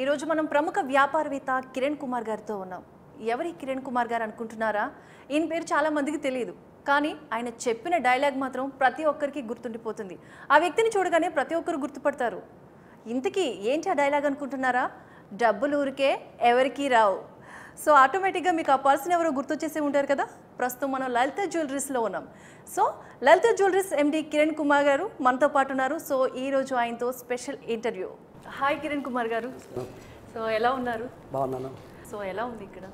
ఈరోజు మనం ప్రముఖ వ్యాపారవేత్త కిరణ్ కుమార్ గారితో ఉన్నాం. ఎవరి కిరణ్ కుమార్ గారు అనుకుంటున్నారా? ఈయన పేరు చాలా మందికి తెలియదు, కానీ ఆయన చెప్పిన డైలాగ్ మాత్రం ప్రతి ఒక్కరికి గుర్తుండిపోతుంది. ఆ వ్యక్తిని చూడగానే ప్రతి ఒక్కరు గుర్తుపడతారు. ఇంతకీ ఏంటి ఆ డైలాగ్ అనుకుంటున్నారా? డబ్బులు ఊరికే ఎవరికి రావు. సో ఆటోమేటిక్గా మీకు ఆ పర్సన్ ఎవరో గుర్తొచ్చేసి ఉంటారు కదా. ప్రస్తుతం మనం లలిత జ్యువెలరీస్లో ఉన్నాం. సో లలిత జ్యువెలరీస్ ఎండి కిరణ్ కుమార్ గారు మనతో పాటు ఉన్నారు. సో ఈరోజు ఆయనతో special interview. Hi Kiran Kumar గారు. సో ఎలా ఉన్నారు? బాగున్నాను. సో ఎలా ఉంది ఇక్కడ?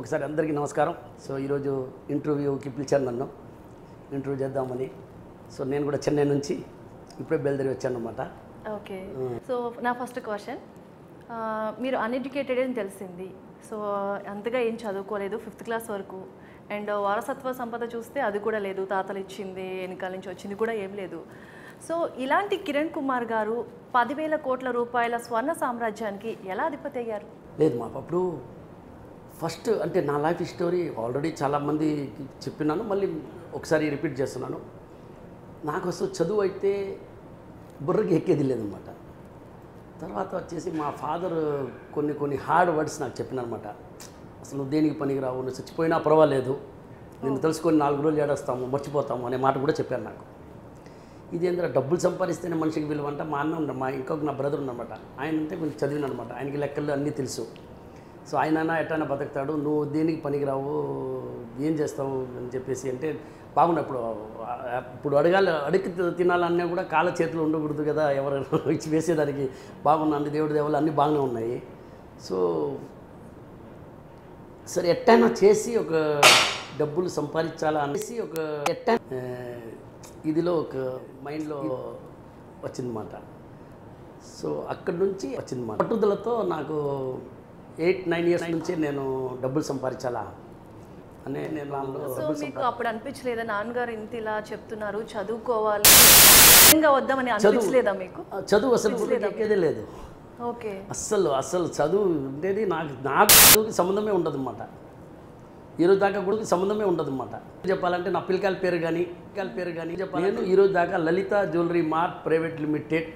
ఒకసారి అందరికీ నమస్కారం. సో ఈరోజు ఇంటర్వ్యూకి పిలిచాను నన్ను, ఇంటర్వ్యూ చేద్దామని. సో నేను కూడా చెన్నై నుంచి ఇప్పుడే బయలుదేరి వచ్చాను అనమాట. ఓకే. సో నా ఫస్ట్ క్వశ్చన్, మీరు అన్ఎడ్యుకేటెడ్ అని తెలిసింది. సో అంతగా ఏం చదువుకోలేదు, 5th క్లాస్ వరకు. అండ్ వారసత్వ సంపద చూస్తే అది కూడా లేదు, తాతలు ఇచ్చింది వెనకాల నుంచి వచ్చింది కూడా ఏం లేదు. సో ఇలాంటి కిరణ్ కుమార్ గారు 10,000 కోట్ల రూపాయల స్వర్ణ సామ్రాజ్యానికి ఎలా అధిపతి అయ్యారు? లేదు మా అప్పుడు ఫస్ట్ అంటే నా లైఫ్ స్టోరీ ఆల్రెడీ చాలామంది చెప్పినాను, మళ్ళీ ఒకసారి రిపీట్ చేస్తున్నాను. నాకు అసలు చదువు అయితే బుర్రకి ఎక్కేది లేదనమాట. తర్వాత వచ్చేసి మా ఫాదర్ కొన్ని హార్డ్ వర్డ్స్ నాకు చెప్పిననమాట. అసలు నువ్వు దేనికి పనికి రావు, నువ్వు చచ్చిపోయినా పర్వాలేదు, నేను తెలుసుకొని 4 రోజులు ఏడొస్తాము, మర్చిపోతాము అనే మాట కూడా చెప్పాను నాకు. ఇదేంద్ర డబ్బులు సంపాదిస్తేనే మనిషికి విలువ అంట. మా అన్న మా ఇంకొక నా బ్రదర్ ఉన్నమాట, ఆయన అంటే కొంచెం చదివిన అనమాట, ఆయనకి లెక్కలు అన్నీ తెలుసు. సో ఆయన ఎట్లయినా బతుకుతాడు, నువ్వు దేనికి పనికిరావు, ఏం చేస్తావు అని చెప్పేసి అంటే బాగున్నప్పుడు ఇప్పుడు అడిగి తినాలన్నా కూడా కాళ్ళ చేతులు ఉండకూడదు కదా, ఎవరు ఇచ్చి వేసేదానికి బాగున్నాను, దేవుడి దేవుళ్ళు అన్నీ బాగానే ఉన్నాయి. సో సరే ఎట్టైనా చేసి ఒక డబ్బులు సంపాదించాలా అనేసి ఒక ఇదిలో ఒక మైండ్లో వచ్చిందన్నమాట. సో అక్కడి నుంచి వచ్చిందన్నమాట. పట్టుదలతో నాకు 8-9 ఇయర్స్ నుంచి నేను డబ్బులు సంపాదించాలా అనే నేను మీకు అప్పుడు అనిపించలేదా నాన్నగారు ఇంత ఇలా చెప్తున్నారు, చదువుకోవాలి వద్దామని అనిపించలేదా మీకు? చదువు అసలు ఎక్కేదే లేదు. ఓకే. అస్సలు చదువు ఉండేది నాకు చదువుకి సంబంధమే ఉండదు అన్నమాట. ఈరోజు దాకా కూడా సంబంధమే ఉండదు అన్నమాట. చెప్పాలంటే నా పిల్లకాయల పేరు కానీ చెప్పాలి, నేను ఈరోజు దాకా లలిత జ్యువెలరీ మార్ట్ ప్రైవేట్ లిమిటెడ్,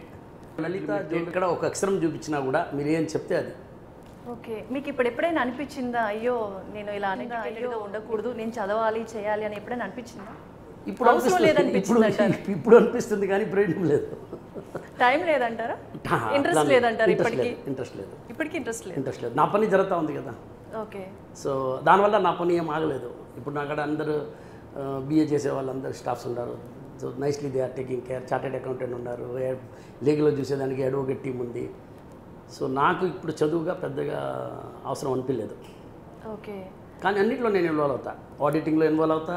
లలిత జ్యువెలరీ ఇక్కడ ఒక అక్షరం చూపించినా కూడా మీరు ఏం చెప్తే అది. ఓకే. మీకు ఇప్పుడు ఎప్పుడైనా అనిపించిందా, అయ్యో నేను ఇలా అయ్యో ఉండకూడదు, నేను చదవాలి చేయాలి అని ఎప్పుడైనా అనిపించిందా? ఇప్పుడు అనిపిస్తుంది కానీ ప్రయోజనం లేదు. టైం లేదంటారా? ఇంట్రెస్ట్ లేదంటారా? ఇంట్రెస్ట్ లేదు. ఇప్పటికీ ఇంట్రెస్ట్ లేదు. నా పని జరుగుతూ ఉంది కదా. ఓకే. సో దానివల్ల నా పని ఏం ఆగలేదు. ఇప్పుడు నా అక్కడ అందరూ BA చేసే వాళ్ళు అందరూ స్టాఫ్స్ ఉన్నారు. So nicely they are taking care. Chartered accountant ఉన్నారు, లీగల్లో చూసేదానికి అడ్వకేట్ టీం ఉంది. సో నాకు ఇప్పుడు చదువుగా పెద్దగా అవసరం అనిపించలేదు. ఓకే. కానీ అన్నింటిలో నేను ఇన్వాల్వ్ అవుతా, ఆడిటింగ్లో ఇన్వాల్వ్ అవుతా,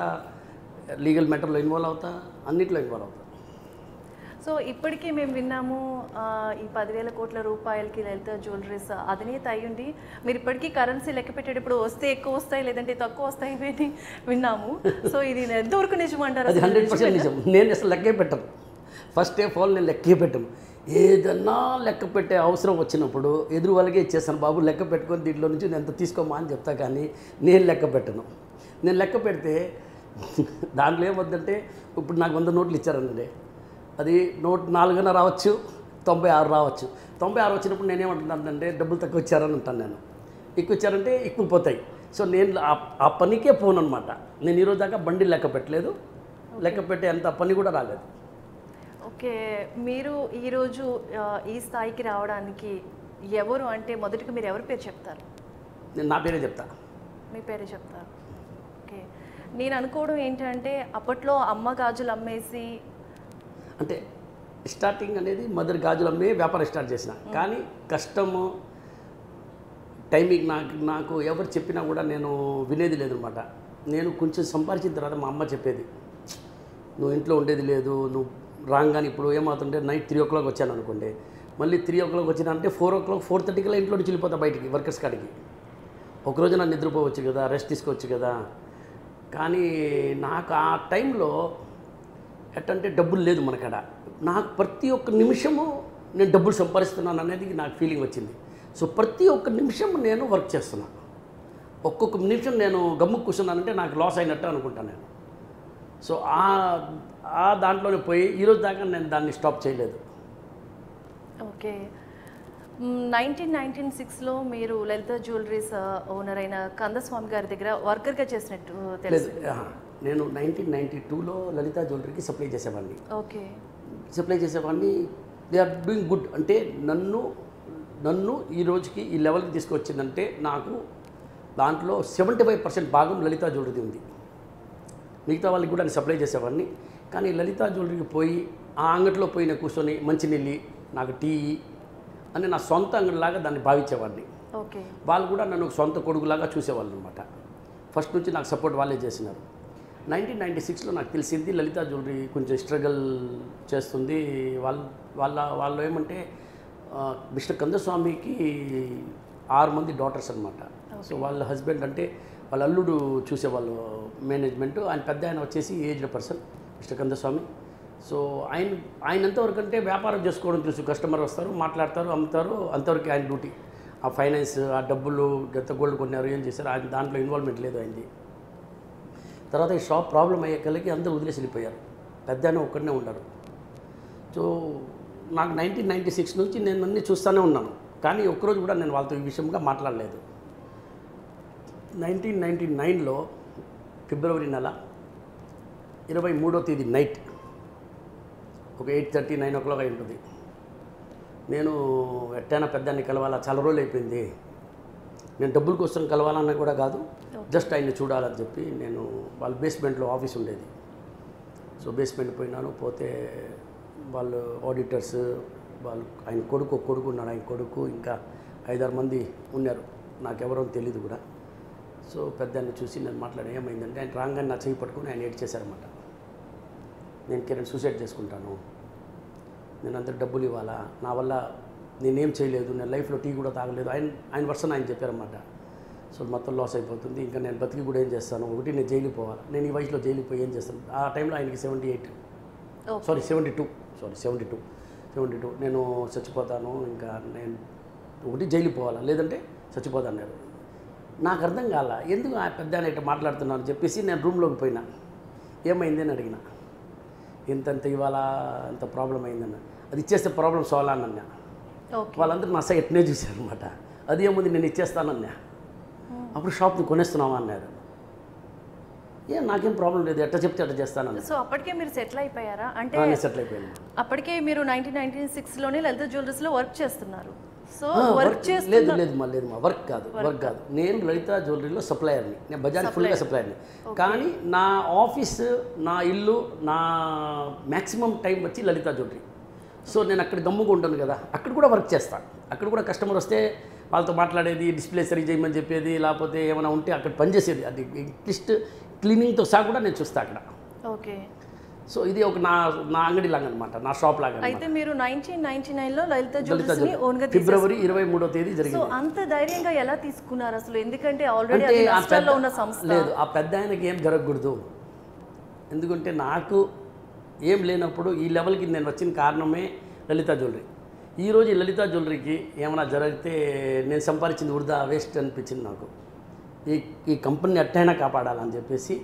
లీగల్ మ్యాటర్లో ఇన్వాల్వ్ అవుతా, అన్నింటిలో ఇన్వాల్వ్ అవుతా. సో ఇప్పటికీ మేము విన్నాము, ఈ 10,000 కోట్ల రూపాయలకి లలిత జ్యువెలరీస్ అధినేత అయ్యుండి మీరు ఇప్పటికీ కరెన్సీ లెక్క పెట్టేటప్పుడు వస్తే ఎక్కువ వస్తాయి లేదంటే తక్కువ వస్తాయి అని విన్నాము. సో ఇది ఎంతవరకు నిజమంటారు? అది 100% నిజం. నేను అసలు లెక్కే పెట్టను. ఫస్ట్ ఆఫ్ ఆల్ నేను లెక్కే పెట్టను. ఏదన్నా లెక్క పెట్టే అవసరం వచ్చినప్పుడు ఎదురు వాళ్ళకే ఇచ్చేస్తాను, బాబు లెక్క పెట్టుకొని దీంట్లో నుంచి నేను ఎంత తీసుకోమా అని చెప్తా, కానీ నేను లెక్క పెట్టను. నేను లెక్క పెడితే దాంట్లో ఏమొద్దంటే ఇప్పుడు నాకు 100 నోట్లు ఇచ్చారనండి, అది నోట్ 4 రావచ్చు, 96 రావచ్చు. 96 వచ్చినప్పుడు నేనేమంటున్నానంటే డబ్బులు తక్కువ ఇచ్చారని అంటాను. నేను ఎక్కువ ఇచ్చారంటే ఎక్కువ పోతాయి. సో నేను ఆ పనికే పోను అనమాట. నేను ఈరోజు దాకా బండి లెక్క పెట్టలేదు, లెక్క పెట్టే అంత పని కూడా రాలేదు. ఓకే. మీరు ఈరోజు ఈ స్థాయికి రావడానికి ఎవరు అంటే మొదటిగా మీరు ఎవరి పేరు చెప్తారు? నేను నా పేరే చెప్తా. మీ పేరే చెప్తారు. ఓకే. నేను అనుకోవడం ఏంటంటే అప్పట్లో అమ్మ గాజులు అమ్మేసి, అంటే స్టార్టింగ్ అనేది మదర్ గాజులు అమ్మే వ్యాపారం స్టార్ట్ చేసిన, కానీ కష్టము టైమింగ్ నాకు ఎవరు చెప్పినా కూడా నేను వినేది లేదనమాట. నేను కొంచెం సంపాదించిన తర్వాత మా అమ్మ చెప్పేది, నువ్వు ఇంట్లో ఉండేది లేదు, నువ్వు రాగానే ఇప్పుడు ఏమవుతుంటే నైట్ 3 o'clock వచ్చాను అనుకోండి, మళ్ళీ 3 o'clock వచ్చినా అంటే 4 o'clock 4:30 కల్లా ఇంట్లో నుంచి వెళ్ళిపోతా బయటికి, వర్కర్స్ కాడికి. ఒకరోజు నన్ను నిద్రపోవచ్చు కదా, రెస్ట్ తీసుకోవచ్చు కదా. కానీ నాకు ఆ టైంలో ఎట్టంటే డబ్బులు లేదు మనకాడ. నాకు ప్రతి ఒక్క నిమిషము నేను డబ్బులు సంపాదిస్తున్నాను అనేది నాకు ఫీలింగ్ వచ్చింది. సో ప్రతి ఒక్క నిమిషం నేను వర్క్ చేస్తున్నాను. ఒక్కొక్క నిమిషం నేను గమ్ముకు కూర్చున్నానంటే నాకు లాస్ అయినట్టు అనుకుంటాను నేను. సో ఆ దాంట్లోనే పోయి ఈరోజు దాకా నేను దాన్ని స్టాప్ చేయలేదు. ఓకే. 1996లో మీరు లలిత జ్యువెలరీస్ ఓనర్ అయిన కందస్వామి గారి దగ్గర వర్కర్గా చేసినట్టు తెలుసు. లేదు, నేను 1992లో లలిత జ్యువెలరీకి సప్లై చేసేవాడిని. ఓకే. సప్లై చేసేవాడిని. They are doing good. అంటే నన్ను ఈ రోజుకి ఈ లెవెల్కి తీసుకొచ్చిందంటే నాకు దాంట్లో 75% భాగం లలిత జ్యువెలరీ ఉంది. మిగతా వాళ్ళకి కూడా నేను సప్లై చేసేవాడిని. కానీ లలిత జ్యువెలరీకి పోయి ఆ అంగట్లో పోయిన కూర్చొని మంచినీళ్ళు నాకు టీ అని నా సొంత అంగడిలాగా దాన్ని భావించేవాడిని. ఓకే. వాళ్ళు కూడా నన్ను సొంత కొడుకులాగా చూసేవాళ్ళు అనమాట. ఫస్ట్ నుంచి నాకు సపోర్ట్ వాళ్ళే చేసినారు. 1996లో నాకు తెలిసింది లలిత జ్యువెలరీ కొంచెం స్ట్రగల్ చేస్తుంది. వాళ్ళు ఏమంటే మిస్టర్ కందస్వామికి 6 మంది డాటర్స్ అనమాట. సో వాళ్ళ హస్బెండ్ అంటే వాళ్ళ అల్లుడు చూసేవాళ్ళు మేనేజ్మెంట్. ఆయన పెద్ద ఆయన వచ్చేసి aged person mister Kandaswamy. So ఆయన ఎంతవరకు అంటే వ్యాపారం చేసుకోవడం తెలుసు. కస్టమర్ వస్తారు, మాట్లాడతారు, అమ్ముతారు, అంతవరకు ఆయన డ్యూటీ. ఆ ఫైనాన్స్, ఆ డబ్బులు, ఎంత గోల్డ్ కొన్నారు, ఏం చేశారు, ఆయన దాంట్లో ఇన్వాల్వ్మెంట్ లేదు ఆయనది. తర్వాత ఈ షాప్ ప్రాబ్లం అయ్యే కలిగి అందరూ వదిలేసి వెళ్ళిపోయారు. పెద్ద ఆయన ఒక్కడనే ఉన్నారు. సో నాకు 1996 నుంచి నేను అన్నీ చూస్తూనే ఉన్నాను. కానీ ఒక్కరోజు కూడా నేను వాళ్ళతో ఈ విషయంగా మాట్లాడలేదు. 1999లో ఫిబ్రవరి నెల 23వ తేదీ నైట్ ఒక 8:30, 9 o'clock అయి ఉంటుంది. నేను ఎట్టైనా పెద్దాన్ని కలవాలా, చాలా రోజులు అయిపోయింది. నేను డబ్బుల కోసం కలవాలన్నా కూడా కాదు, జస్ట్ ఆయన్ని చూడాలని చెప్పి నేను వాళ్ళ బేస్మెంట్లో ఆఫీస్ ఉండేది. సో బేస్మెంట్ పోయినాను. పోతే వాళ్ళు ఆడిటర్స్, వాళ్ళు ఆయన కొడుకు ఉన్నాడు, ఆయన కొడుకు ఇంకా 5-6 మంది ఉన్నారు. నాకెవరో తెలియదు కూడా. సో పెద్దాన్ని చూసి నేను మాట్లాడి ఏమైందంటే ఆయన రాగానే నా చేయి పట్టుకుని ఆయన ఏడ్ చేశారన్నమాట. నేను కిరణ్ సూసైడ్ చేసుకుంటాను, నేను అందరు డబ్బులు ఇవ్వాలా, నా వల్ల నేనేం చేయలేదు, నేను లైఫ్లో టీ కూడా తాగలేదు, ఆయన వర్షన్ ఆయన చెప్పారన్నమాట. సో మొత్తం లాస్ అయిపోతుంది, ఇంకా నేను బతికి కూడా ఏం చేస్తాను, ఒకటి నేను జైలుకి పోవాలి, నేను ఈ వయసులో జైలుకి పోయి ఏం చేస్తాను. ఆ టైంలో ఆయనకి 72 నేను చచ్చిపోతాను, ఇంకా నేను ఒకటి జైలుకి పోవాలా, లేదంటే చచ్చిపోతాను అన్నారు. నాకు అర్థం కాల, ఎందుకు ఆ పెద్ద ఆయన ఇట్లా మాట్లాడుతున్నాను అని చెప్పేసి నేను రూమ్లోకి పోయినా. ఏమైంది అని అడిగిన. ఇంత ఇవాళ అంత ప్రాబ్లం అయిందన్న. అది ఇచ్చేస్తే ప్రాబ్లం సాల్వ్ అన్నా. వాళ్ళందరూ నా సైడ్ ఎట్నే చూశారు అనమాట. అది ఏముంది, నేను ఇచ్చేస్తానన్నా. అప్పుడు షాప్ని కొనేస్తున్నావా అన్నారు. నాకేం ప్రాబ్లం లేదు, ఎట్లా చెప్తే అట్లా చేస్తానన్నా. సో అప్పటికే మీరు సెటిల్ అయిపోయారా? అంటే సెటిల్ అయిపోయాను. అప్పటికే మీరు 1996లోనే లలిత జ్యువెలరీస్లో వర్క్ చేస్తున్నారు. సో లేదు మా వర్క్ కాదు. నేను లలిత జ్యువెలరీలో సప్లయర్ని, నేను బజాజ్ ఫుల్గా సప్లయర్ని. కానీ నా ఆఫీస్, నా ఇల్లు, నా మ్యాక్సిమం టైం వచ్చి లలిత జ్యువెలరీ. సో నేను అక్కడ గమ్ముగా ఉంటాను కదా, అక్కడ కూడా వర్క్ చేస్తాను. అక్కడ కూడా కస్టమర్ వస్తే వాళ్ళతో మాట్లాడేది, డిస్ప్లే సరి చేయమని చెప్పేది, లేకపోతే ఏమైనా ఉంటే అక్కడ పనిచేసేది. అది అట్లీస్ట్ క్లీనింగ్తో సహా కూడా నేను చూస్తాను అక్కడ. ఓకే. సో ఇది ఒక నా అంగడి లాగా అనమాట, నా షాప్ లాగా. అయితే మీరు 1999లో లలిత జ్యువెలరీస్ని ఓన్గా ఫిబ్రవరి 23వ తేదీ జరిగింది. సో అంత ధైర్యంగా ఎలా తీసుకున్నారు అసలు? ఎందుకంటే ఆల్రెడీ అది నష్టాల్లో ఉన్న సంస్థ. లేదు, ఆ పెద్ద ఆయనకి ఏం జరగకూడదు. ఎందుకంటే నాకు ఏం లేనప్పుడు ఈ లెవెల్కి నేను వచ్చిన కారణమే లలిత జ్యువెలరీ. ఈరోజు ఈ లలిత జ్యువెలరీకి ఏమైనా జరిగితే నేను సంపాదించింది వృధా, వేస్ట్ అనిపించింది నాకు. ఈ కంపెనీని ఎట్టయినా కాపాడాలని చెప్పేసి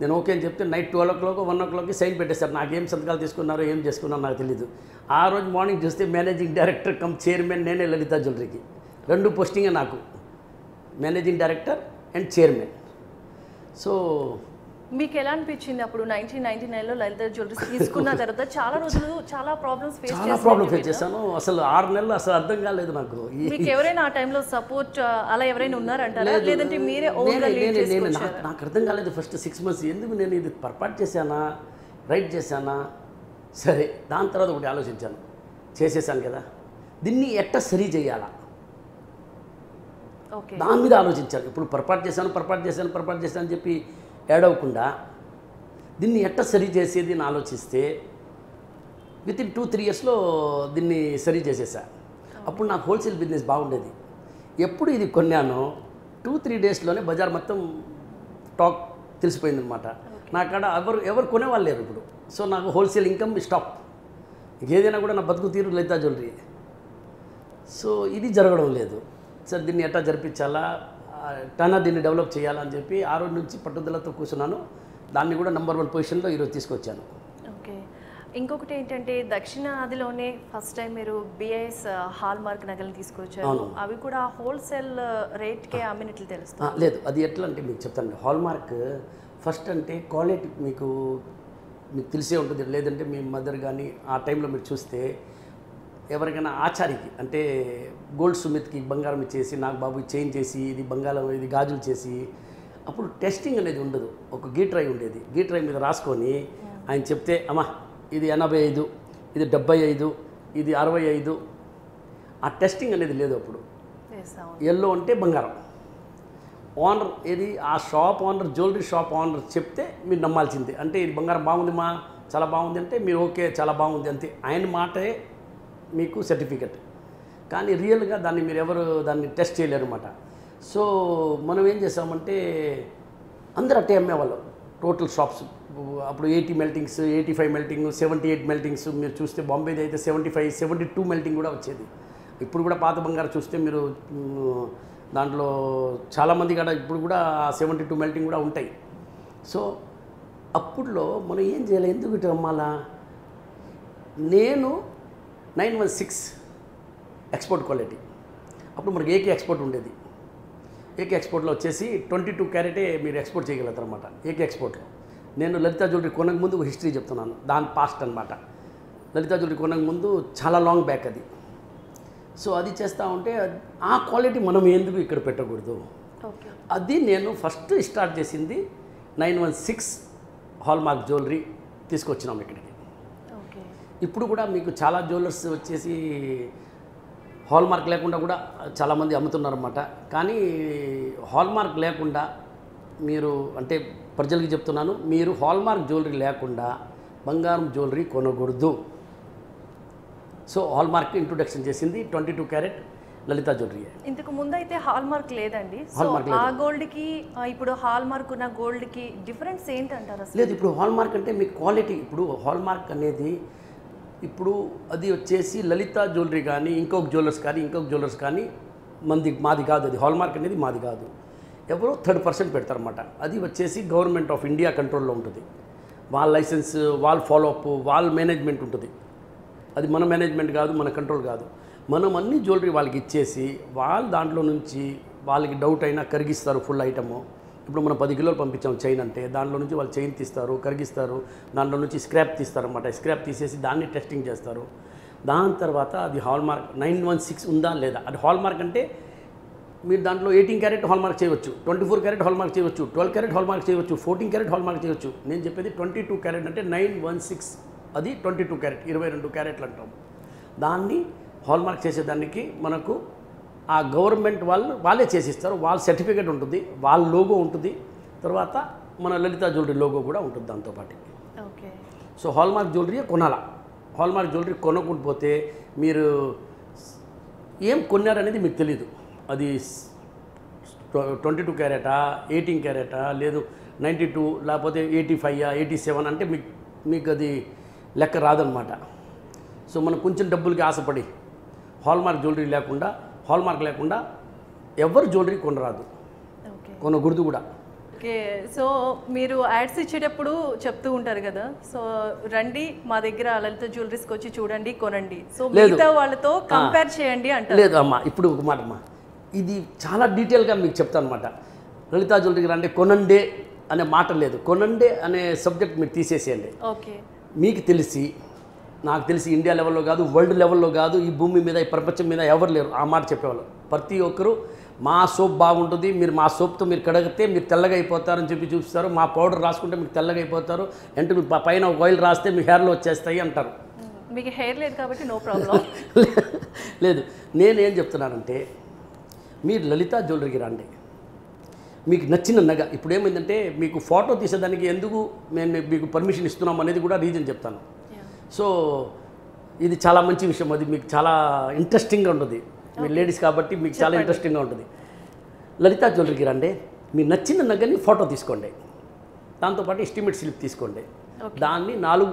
నేను ఓకే అని చెప్తే నైట్ 12 o'clock 1 o'clockకి సైన్ పెట్టేశారు. నాకేం సంతకాలు తీసుకున్నారో ఏం చేసుకున్నారో నాకు తెలీదు. ఆ రోజు మార్నింగ్ చూస్తే మేనేజింగ్ డైరెక్టర్ కమ్ చైర్మన్ నేనే లలిత జ్యువెలరీకి. 2 పోస్టింగే నాకు, managing director and chairman. So మీకు ఎలా అనిపించింది అప్పుడు 1999లో లలిత జ్యువెలరీస్ తీసుకున్న తర్వాత? చాలా రోజులు చాలా ప్రాబ్లమ్స్ ఫేస్ చేశాను. అసలు 6 నెలలు అసలు అర్థం కాలేదు నాకు. మీకు ఎవరైనా ఆ టైంలో సపోర్ట్ అలా ఎవరైనా ఉన్నారంటారా, లేదంటే మీరే ఓన్గా లీడ్ చేసుకొచ్చారా? నాకు అర్థం కాలేదు ఫస్ట్ 6 months. ఎందుకు నేను ఇది పొరపాటు చేశానా, రైట్ చేశానా? సరే, దాని తర్వాత ఒకటి ఆలోచించాను. చేసేసాను కదా, దీన్ని ఎట్ట సరి చేయాలా, దాని మీద ఆలోచించాను. ఇప్పుడు పొరపాటు చేశాను అని చెప్పి ఏడవకుండా దీన్ని ఎట్ట సరి చేసేది అని ఆలోచిస్తే వితిన్ 2-3 yearsలో దీన్ని సరి చేసేసా. అప్పుడు నాకు హోల్సేల్ బిజినెస్ బాగుండేది. ఎప్పుడు ఇది కొన్నానో 2-3 daysలోనే బజార్ మొత్తం టాక్ తెలిసిపోయిందనమాట. నాకాడ ఎవరు కొనేవాళ్ళు లేరు ఇప్పుడు. సో నాకు హోల్సేల్ ఇన్కమ్ స్టాప్. ఏదైనా కూడా నా బతుకు తీరు లలిత జ్యువెలరీ. సో ఇది జరగడం లేదు. సార్ దీన్ని ఎట్లా జరిపించాలా, టనా దీన్ని డెవలప్ చేయాలని చెప్పి ఆ రోజు నుంచి పట్టుదలతో కూర్చున్నాను. దాన్ని కూడా నంబర్ 1 పొజిషన్లో ఈరోజు తీసుకొచ్చాను. ఓకే. ఇంకొకటి ఏంటంటే దక్షిణాదిలోనే ఫస్ట్ టైం మీరు బిఐఎస్ హాల్ మార్క్ నగలు తీసుకొచ్చారు. అవును. అవి కూడా హోల్సేల్ రేట్కే అమ్మినట్లు తెలుస్తుంది. లేదు, అది ఎట్లా అంటే మీకు చెప్తాను. హాల్మార్క్ ఫస్ట్ అంటే క్వాలిటీ మీకు తెలిసే ఉంటుంది. లేదంటే మీ మదర్ కానీ ఆ టైంలో మీరు చూస్తే ఎవరికైనా ఆచారికి అంటే గోల్డ్ సుమిత్కి బంగారం ఇచ్చేసి నాకు బాబు చేంజ్ చేసి ఇది బంగారం ఇది గాజులు చేసి అప్పుడు టెస్టింగ్ అనేది ఉండదు. ఒక గీట్రై ఉండేది. గీట్రై మీద రాసుకొని ఆయన చెప్తే అమ్మా ఇది 85, ఇది 75, ఇది 65. ఆ టెస్టింగ్ అనేది లేదు అప్పుడు. ఎల్లో అంటే బంగారం. ఓనర్ ఏది ఆ shop owner, jewellery shop owner చెప్తే మీరు నమ్మాల్సిందే. అంటే ఇది బంగారం బాగుంది మా చాలా బాగుంది అంటే మీరు ఓకే చాలా బాగుంది అంతే. ఆయన మాటే మీకు సర్టిఫికెట్. కానీ రియల్గా దాన్ని మీరు ఎవరు దాన్ని టెస్ట్ చేయలేరు అన్నమాట. సో మనం ఏం చేసామంటే అందరూ అట్టే అమ్మేవాళ్ళు. టోటల్ షాప్స్ అప్పుడు 80 మెల్టింగ్స్, 85 మెల్టింగ్, 78 మెల్టింగ్స్. మీరు చూస్తే బాంబేది అయితే 75, 72 మెల్టింగ్ కూడా వచ్చేది. ఇప్పుడు కూడా పాత బంగారం చూస్తే మీరు దాంట్లో చాలామంది కూడా ఇప్పుడు కూడా 72 మెల్టింగ్ కూడా ఉంటాయి. సో అప్పుడులో మనం ఏం చేయాలి, ఎందుకు ఇటు అమ్మాలా? నేను 916 ఎక్స్పోర్ట్ క్వాలిటీ. అప్పుడు మనకి ఏకే ఎక్స్పోర్ట్ ఉండేది. ఏకే ఎక్స్పోర్ట్లో వచ్చేసి 22 క్యారెటే మీరు ఎక్స్పోర్ట్ చేయగలుగుతారు అన్నమాట. ఏకే ఎక్స్పోర్ట్లో నేను లలితా జ్యువెలరీ కొనక ముందు ఒక హిస్టరీ చెప్తున్నాను. దాని పాస్ట్ అనమాట. లలితా జ్యువెలరీ కొనక ముందు చాలా లాంగ్ బ్యాక్ అది. సో అది చేస్తూ ఉంటే ఆ క్వాలిటీ మనం ఎందుకు ఇక్కడ పెట్టకూడదు. అది నేను ఫస్ట్ స్టార్ట్ చేసింది 916 హాల్మార్క్ జ్యువెలరీ తీసుకొచ్చినాం ఇక్కడికి. ఇప్పుడు కూడా మీకు చాలా జ్యువెలర్స్ వచ్చేసి హాల్మార్క్ లేకుండా కూడా చాలామంది అమ్ముతున్నారన్నమాట. కానీ హాల్మార్క్ లేకుండా మీరు అంటే ప్రజలకి చెప్తున్నాను, మీరు హాల్మార్క్ జ్యువెలరీ లేకుండా బంగారం జ్యువెలరీ కొనకూడదు. సో హాల్మార్క్ ఇంట్రొడక్షన్ చేసింది 22 క్యారెట్ లలితా జ్యువెలరీ. ఇంతకు ముందు అయితే హాల్ మార్క్ లేదండి. ఆ గోల్డ్కి ఇప్పుడు హాల్ మార్క్ ఉన్న గోల్డ్కి డిఫరెన్స్ ఏంటంటారు అసలు? లేదు, ఇప్పుడు హాల్ మార్క్ అంటే మీకు క్వాలిటీ. ఇప్పుడు హాల్ మార్క్ అనేది ఇప్పుడు అది వచ్చేసి లలితా జ్యువెలరీ కానీ ఇంకొక జ్యువెలర్స్ కానీ మాది కాదు. అది హాల్ మార్క్ అనేది మాది కాదు. ఎవరో 3rd పెడతారన్నమాట. అది వచ్చేసి గవర్నమెంట్ ఆఫ్ ఇండియా కంట్రోల్లో ఉంటుంది. వాళ్ళ లైసెన్స్, వాళ్ళ ఫాలోఅప్, వాళ్ళ మేనేజ్మెంట్ ఉంటుంది. అది మన మేనేజ్మెంట్ కాదు, మన కంట్రోల్ కాదు. మనం అన్ని జ్యువెలరీ వాళ్ళకి ఇచ్చేసి వాళ్ళు దాంట్లో నుంచి వాళ్ళకి డౌట్ అయినా కరిగిస్తారు ఫుల్ ఐటము. ఇప్పుడు మనం 10 కిలోలు పంపించాం చైన్ అంటే దాంట్లో నుంచి వాళ్ళు చైన్ తీస్తారు, కరిగిస్తారు. దాంట్లో నుంచి స్క్రాప్ తీస్తారన్నమాట. స్క్రాప్ తీసేసి దాన్ని టెస్టింగ్ చేస్తారు. దాని తర్వాత అది హాల్మార్క్ 916 ఉందా లేదా. అది హాల్మార్క్ అంటే మీరు దాంట్లో 18 క్యారెట్ హాల్మార్క్ చేయవచ్చు, 24 క్యారెట్ హాల్మార్క్ చేయవచ్చు, 12 క్యారెట్ హాల్మార్క్ చేయవచ్చు, 14 క్యారెట్ హాల్మార్క్ చేయవచ్చు. నేను చెప్పేది 22 క్యారెట్ అంటే 916. అది 22 క్యారెట్, 22 క్యారెట్లు అంటాం. దాన్ని హాల్మార్క్ చేసేదానికి మనకు ఆ గవర్నమెంట్ వాళ్ళే చేసిస్తారు. వాళ్ళ సర్టిఫికేట్ ఉంటుంది, వాళ్ళ లోగో ఉంటుంది, తర్వాత మన లలితా జ్యువెలరీ లోగో కూడా ఉంటుంది దాంతోపాటు. ఓకే. సో హాల్మార్క్ జ్యువెలరీ కొనాలా. హాల్మార్క్ జ్యువెలరీ కొనకపోతే మీరు ఏం కొన్నారనేది మీకు తెలియదు. అది 22 క్యారెటా, 18 క్యారెటా, లేదు 92 లేకపోతే 85, 87 అంటే మీకు అది లెక్క రాదనమాట. సో మనం కొంచెం డబ్బులకి ఆశపడి హాల్మార్క్ జ్యువెలరీ లేకుండా ఎవరు జ్యువెలరీ కొనరాదు, కొనకూడదు కూడా. ఓకే. సో మీరు యాడ్స్ ఇచ్చేటప్పుడు చెప్తూ ఉంటారు కదా, సో రండి మా దగ్గర లలిత జ్యువెలరీస్కి వచ్చి చూడండి, కొనండి, సో మిగతా వాళ్ళతో కంపేర్ చేయండి అంటారు. లేదు అమ్మా, ఇప్పుడు ఒక మాట అమ్మా, ఇది చాలా డీటెయిల్గా మీకు చెప్తాను అనమాట. లలితా జ్యువెలరీకి రండి కొనండే అనే మాట లేదు. కొనండే అనే సబ్జెక్ట్ మీరు తీసేసేయండి. ఓకే. మీకు తెలిసి నాకు తెలిసి ఇండియా లెవెల్లో కాదు, వరల్డ్ లెవెల్లో కాదు, ఈ భూమి మీద ఈ ప్రపంచం మీద ఎవరు లేరు ఆ మాట చెప్పేవాళ్ళు. ప్రతి ఒక్కరు మా సోప్ బాగుంటుంది, మీరు మా సోప్తో మీరు కడిగితే మీరు తెల్లగా అయిపోతారని చెప్పి చూపిస్తారు. మా పౌడర్ రాసుకుంటే మీకు తెల్లగా అయిపోతారు, అంటే మీరు పైన ఒక ఆయిల్ రాస్తే మీ హెయిర్లో వచ్చేస్తాయి అంటారు. మీకు హెయిర్ లేదు కాబట్టి నో ప్రాబ్లం. లేదు, నేనేం చెప్తున్నానంటే మీరు లలితా జ్యువెలరీకి రండి. మీకు నచ్చిన నగ ఇప్పుడు ఏమైందంటే మీకు ఫోటో తీసేదానికి ఎందుకు నేను మీకు పర్మిషన్ ఇస్తున్నాం అనేది కూడా రీజన్ చెప్తాను. సో ఇది చాలా మంచి విషయం. అది మీకు చాలా ఇంట్రెస్టింగ్గా ఉంటుంది. మీరు లేడీస్ కాబట్టి మీకు చాలా ఇంట్రెస్టింగ్గా ఉంటుంది. లలితా జ్యువెలరీకి రండి, మీకు నచ్చిన నగని ఫోటో తీసుకోండి, దాంతోపాటు ఎస్టిమేట్ స్లిప్ తీసుకోండి. దాన్ని 4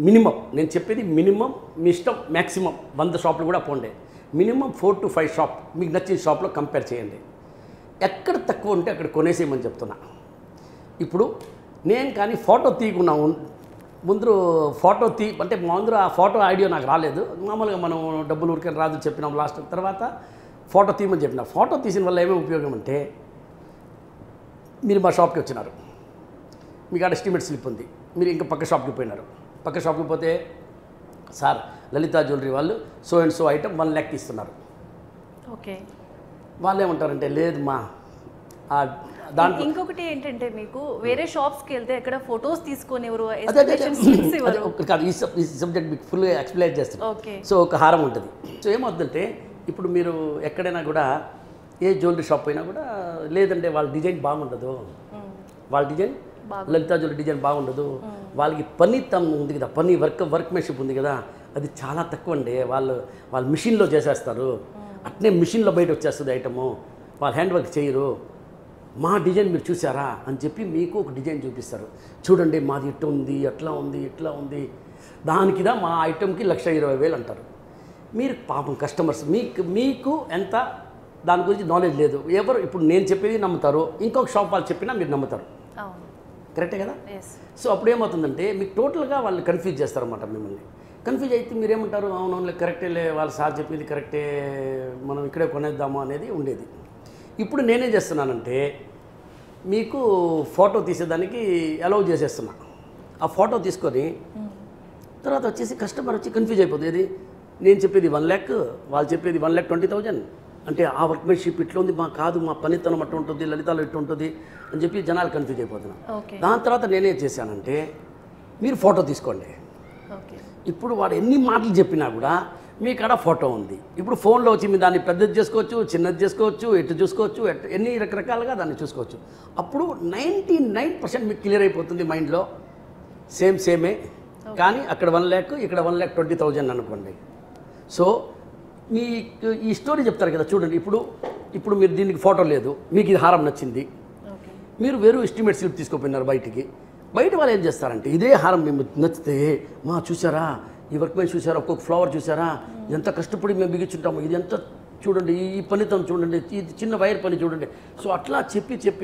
మినిమం, నేను చెప్పేది మినిమం, మీ ఇష్టం మ్యాక్సిమం 100 షాపులు కూడా పోండి. మినిమం 4 to 5 షాప్ మీకు నచ్చిన షాప్లో కంపేర్ చేయండి. ఎక్కడ తక్కువ ఉంటే అక్కడ కొనేసేయమని చెప్తున్నా. ఇప్పుడు నేను కానీ ఫోటో తీయకున్నా ముందు ఫోటో అంటే ముందు ఆ ఫోటో ఐడియా నాకు రాలేదు. మామూలుగా మనం డబ్బులు ఊరికని రాదు చెప్పినాం లాస్ట్. తర్వాత ఫోటో తీయమని చెప్పిన. ఫోటో తీసిన వల్ల ఏమేమి ఉపయోగం అంటే, మీరు మా షాప్కి వచ్చినారు, మీకు ఆడ ఎస్టిమేట్ స్లిప్ ఉంది, మీరు ఇంకా పక్క షాప్కి పోయినారు. పక్క షాప్కి పోతే సార్ లలితా జ్యువెలరీ వాళ్ళు so and so item 1 lakh ఇస్తున్నారు. ఓకే, వాళ్ళు ఏమంటారంటే లేదు మా దాంట్లో. ఇంకొకటి ఏంటంటే మీకు వేరే షాప్స్కి వెళ్తే ఎక్కడ ఫొటోస్ తీసుకొని ఎవరు కాదు, ఈ సబ్జెక్ట్ మీకు ఫుల్గా ఎక్స్ప్లెయిన్ చేస్తారు. ఓకే, సో ఒక హారం ఉంటుంది. సో ఏమవుతుందంటే ఇప్పుడు మీరు ఎక్కడైనా కూడా ఏ జ్యువెలరీ షాప్ అయినా కూడా లేదంటే వాళ్ళ డిజైన్ బాగుండదు, వాళ్ళ డిజైన్ లలితా జ్యువెలరీ డిజైన్ బాగుండదు, వాళ్ళకి పనితనం ఉంది కదా, వర్క్మెన్షిప్ ఉంది కదా, అది చాలా తక్కువ అండి. వాళ్ళు మిషన్లో చేసేస్తారు, అట్నే మిషన్లో బయట వచ్చేస్తుంది ఐటము, వాళ్ళు హ్యాండ్ వర్క్ చేయరు. మా డిజైన్ మీరు చూసారా అని చెప్పి మీకు ఒక డిజైన్ చూపిస్తారు. చూడండి మాది ఇట్లా ఉంది, అట్లా ఉంది, ఇట్లా ఉంది, దానికిదా మా ఐటెంకి 1,20,000 అంటారు. మీరు పాపం కస్టమర్స్ మీకు ఎంత దాని గురించి నాలెడ్జ్ లేదు. ఎవరు ఇప్పుడు నేను చెప్పేది నమ్ముతారు, ఇంకొక షాప్ వాళ్ళు చెప్పినా మీరు నమ్ముతారు. కరెక్టే కదా? సో అప్పుడు ఏమవుతుందంటే మీకు టోటల్గా వాళ్ళు కన్ఫ్యూజ్ చేస్తారన్నమాట. మిమ్మల్ని కన్ఫ్యూజ్ అయితే మీరేమంటారు, అవునవునులే కరెక్టేలే, వాళ్ళ సార్ చెప్పింది కరెక్టే, మనం ఇక్కడే కొనేద్దాము అనేది ఉండేది. ఇప్పుడు నేనేం చేస్తున్నానంటే మీకు ఫోటో తీసేదానికి అలౌ చేసేస్తున్నా. ఆ ఫోటో తీసుకొని తర్వాత వచ్చేసి కస్టమర్ వచ్చి కన్ఫ్యూజ్ అయిపోతుంది. నేను చెప్పేది 1 lakh, వాళ్ళు చెప్పేది 1,20,000 అంటే ఆ వర్క్మెన్షిప్ ఇట్లా ఉంది, మా కాదు, మా పనితనం అట్లా ఉంటుంది, లలితాలో ఇట్లా ఉంటుంది అని చెప్పి జనాలు కన్ఫ్యూజ్ అయిపోతున్నారు. దాని తర్వాత నేనేం చేశానంటే మీరు ఫోటో తీసుకోండి. ఇప్పుడు వాడు ఎన్ని మాటలు చెప్పినా కూడా మీ కాడ ఫోటో ఉంది. ఇప్పుడు ఫోన్లో వచ్చి మీరు దాన్ని పెద్దది చేసుకోవచ్చు, చిన్నది చేసుకోవచ్చు, ఎటు చూసుకోవచ్చు, ఎన్ని రకరకాలుగా దాన్ని చూసుకోవచ్చు. అప్పుడు 99% మీకు క్లియర్ అయిపోతుంది మైండ్లో. సేమే, కానీ అక్కడ 1 lakh, ఇక్కడ 1,20,000 అనుకోండి. సో మీకు ఈ స్టోరీ చెప్తారు కదా, చూడండి. ఇప్పుడు మీరు దీనికి ఫోటో లేదు, మీకు ఇది హారం నచ్చింది, మీరు వేరు ఎస్టిమేట్ స్లిప్ తీసుకుపోయినారు బయట వాళ్ళు ఏం చేస్తారంటే ఇదే హారం మేము నచ్చితే, మా చూసారా ఈ వర్క్మెన్ చూసారా, ఒక్కొక్క ఫ్లవర్ చూసారా, ఎంత కష్టపడి మేము బిగించుంటాము, ఇది ఎంత చూడండి, ఈ పనితం చూడండి, ఇది చిన్న వైర్ పని చూడండి. సో అట్లా చెప్పి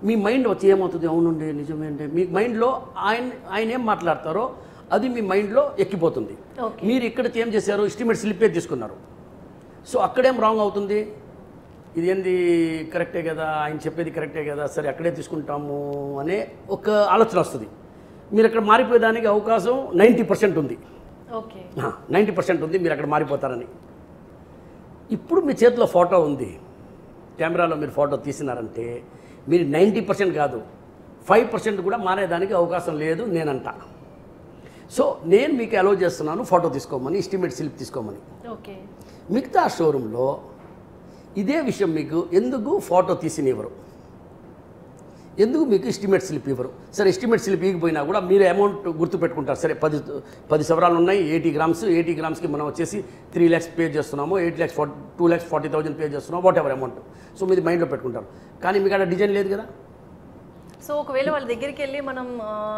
మీ మైండ్ వచ్చి ఏమవుతుంది, అవునండి నిజమే అండి, మీ మైండ్లో ఆయన ఏం మాట్లాడతారో అది మీ మైండ్లో ఎక్కిపోతుంది. మీరు ఇక్కడ ఏం చేశారు, ఎస్టిమేట్ స్లిప్పే తీసుకున్నారు. సో అక్కడేం రాంగ్ అవుతుంది, ఇది ఏంది కరెక్టే కదా, ఆయన చెప్పేది కరెక్టే కదా, సరే అక్కడే తీసుకుంటాము అనే ఒక ఆలోచన వస్తుంది. మీరు అక్కడ మారిపోయేదానికి అవకాశం 90% ఉంది. 90% ఉంది మీరు అక్కడ మారిపోతారని. ఇప్పుడు మీ చేతిలో ఫోటో ఉంది, కెమెరాలో మీరు ఫోటో తీసినారంటే మీరు 90% కాదు 5% కూడా మారేదానికి అవకాశం లేదు నేనంట. సో నేను మీకు అలౌ చేస్తున్నాను ఫోటో తీసుకోమని, ఎస్టిమేట్ స్లిప్ తీసుకోమని. మిగతా షోరూంలో ఇదే విషయం మీకు ఎందుకు ఫోటో తీసినివ్వరు, ఎందుకు మీకు ఎస్టిమేట్ స్లిప్ ఇవ్వరు. సరే ఎస్టిమేట్ స్లిప్ ఇవ్వకపోయినా కూడా మీరు అమౌంట్ గుర్తుపెట్టుకుంటారు. సరే 10 సవరాలు ఉన్నాయి, 80 గ్రామ్స్కి మనం వచ్చేసి 3 lakhs పే చేస్తున్నాము, 2,40,000 పే చేస్తున్నాము, వాట్ ఎవర్ అమౌంట్. సో మీరు మైండ్లో పెట్టుకుంటారు. కానీ మీకు అక్కడ డిజైన్ లేదు కదా. సో ఒకవేళ వాళ్ళ దగ్గరికి వెళ్ళి మనం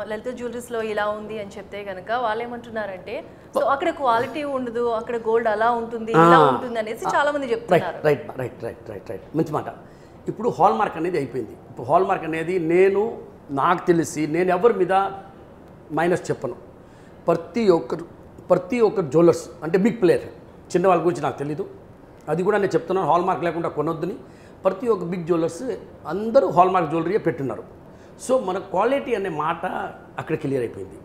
లలిత జ్యువెలరీస్లో ఇలా ఉంది అని చెప్తే కనుక వాళ్ళు ఏమంటున్నారంటే, సో అక్కడ క్వాలిటీ ఉండదు, అక్కడ గోల్డ్ అలా ఉంటుంది, ఇలా ఉంటుంది అనేసి చాలా మంది చెప్తున్నారు. రైట్ మంచి మాట. ఇప్పుడు హాల్మార్క్ అనేది అయిపోయింది. ఇప్పుడు హాల్మార్క్ అనేది నాకు తెలిసి నేను ఎవరి మీద మైనస్ చెప్పను. ప్రతి ఒక్కరు జ్యువెలర్స్ అంటే బిగ్ ప్లేయర్, చిన్న వాళ్ళ గురించి నాకు తెలీదు, అది కూడా నేను చెప్తున్నాను. హాల్మార్క్ లేకుండా కొనొద్దని ప్రతి ఒక్క బిగ్ జ్యువెలర్స్ అందరూ హాల్మార్క్ జ్యువెలరీయే పెట్టున్నారు. సో మన క్వాలిటీ అనే మాట అక్కడ క్లియర్ అయిపోయింది.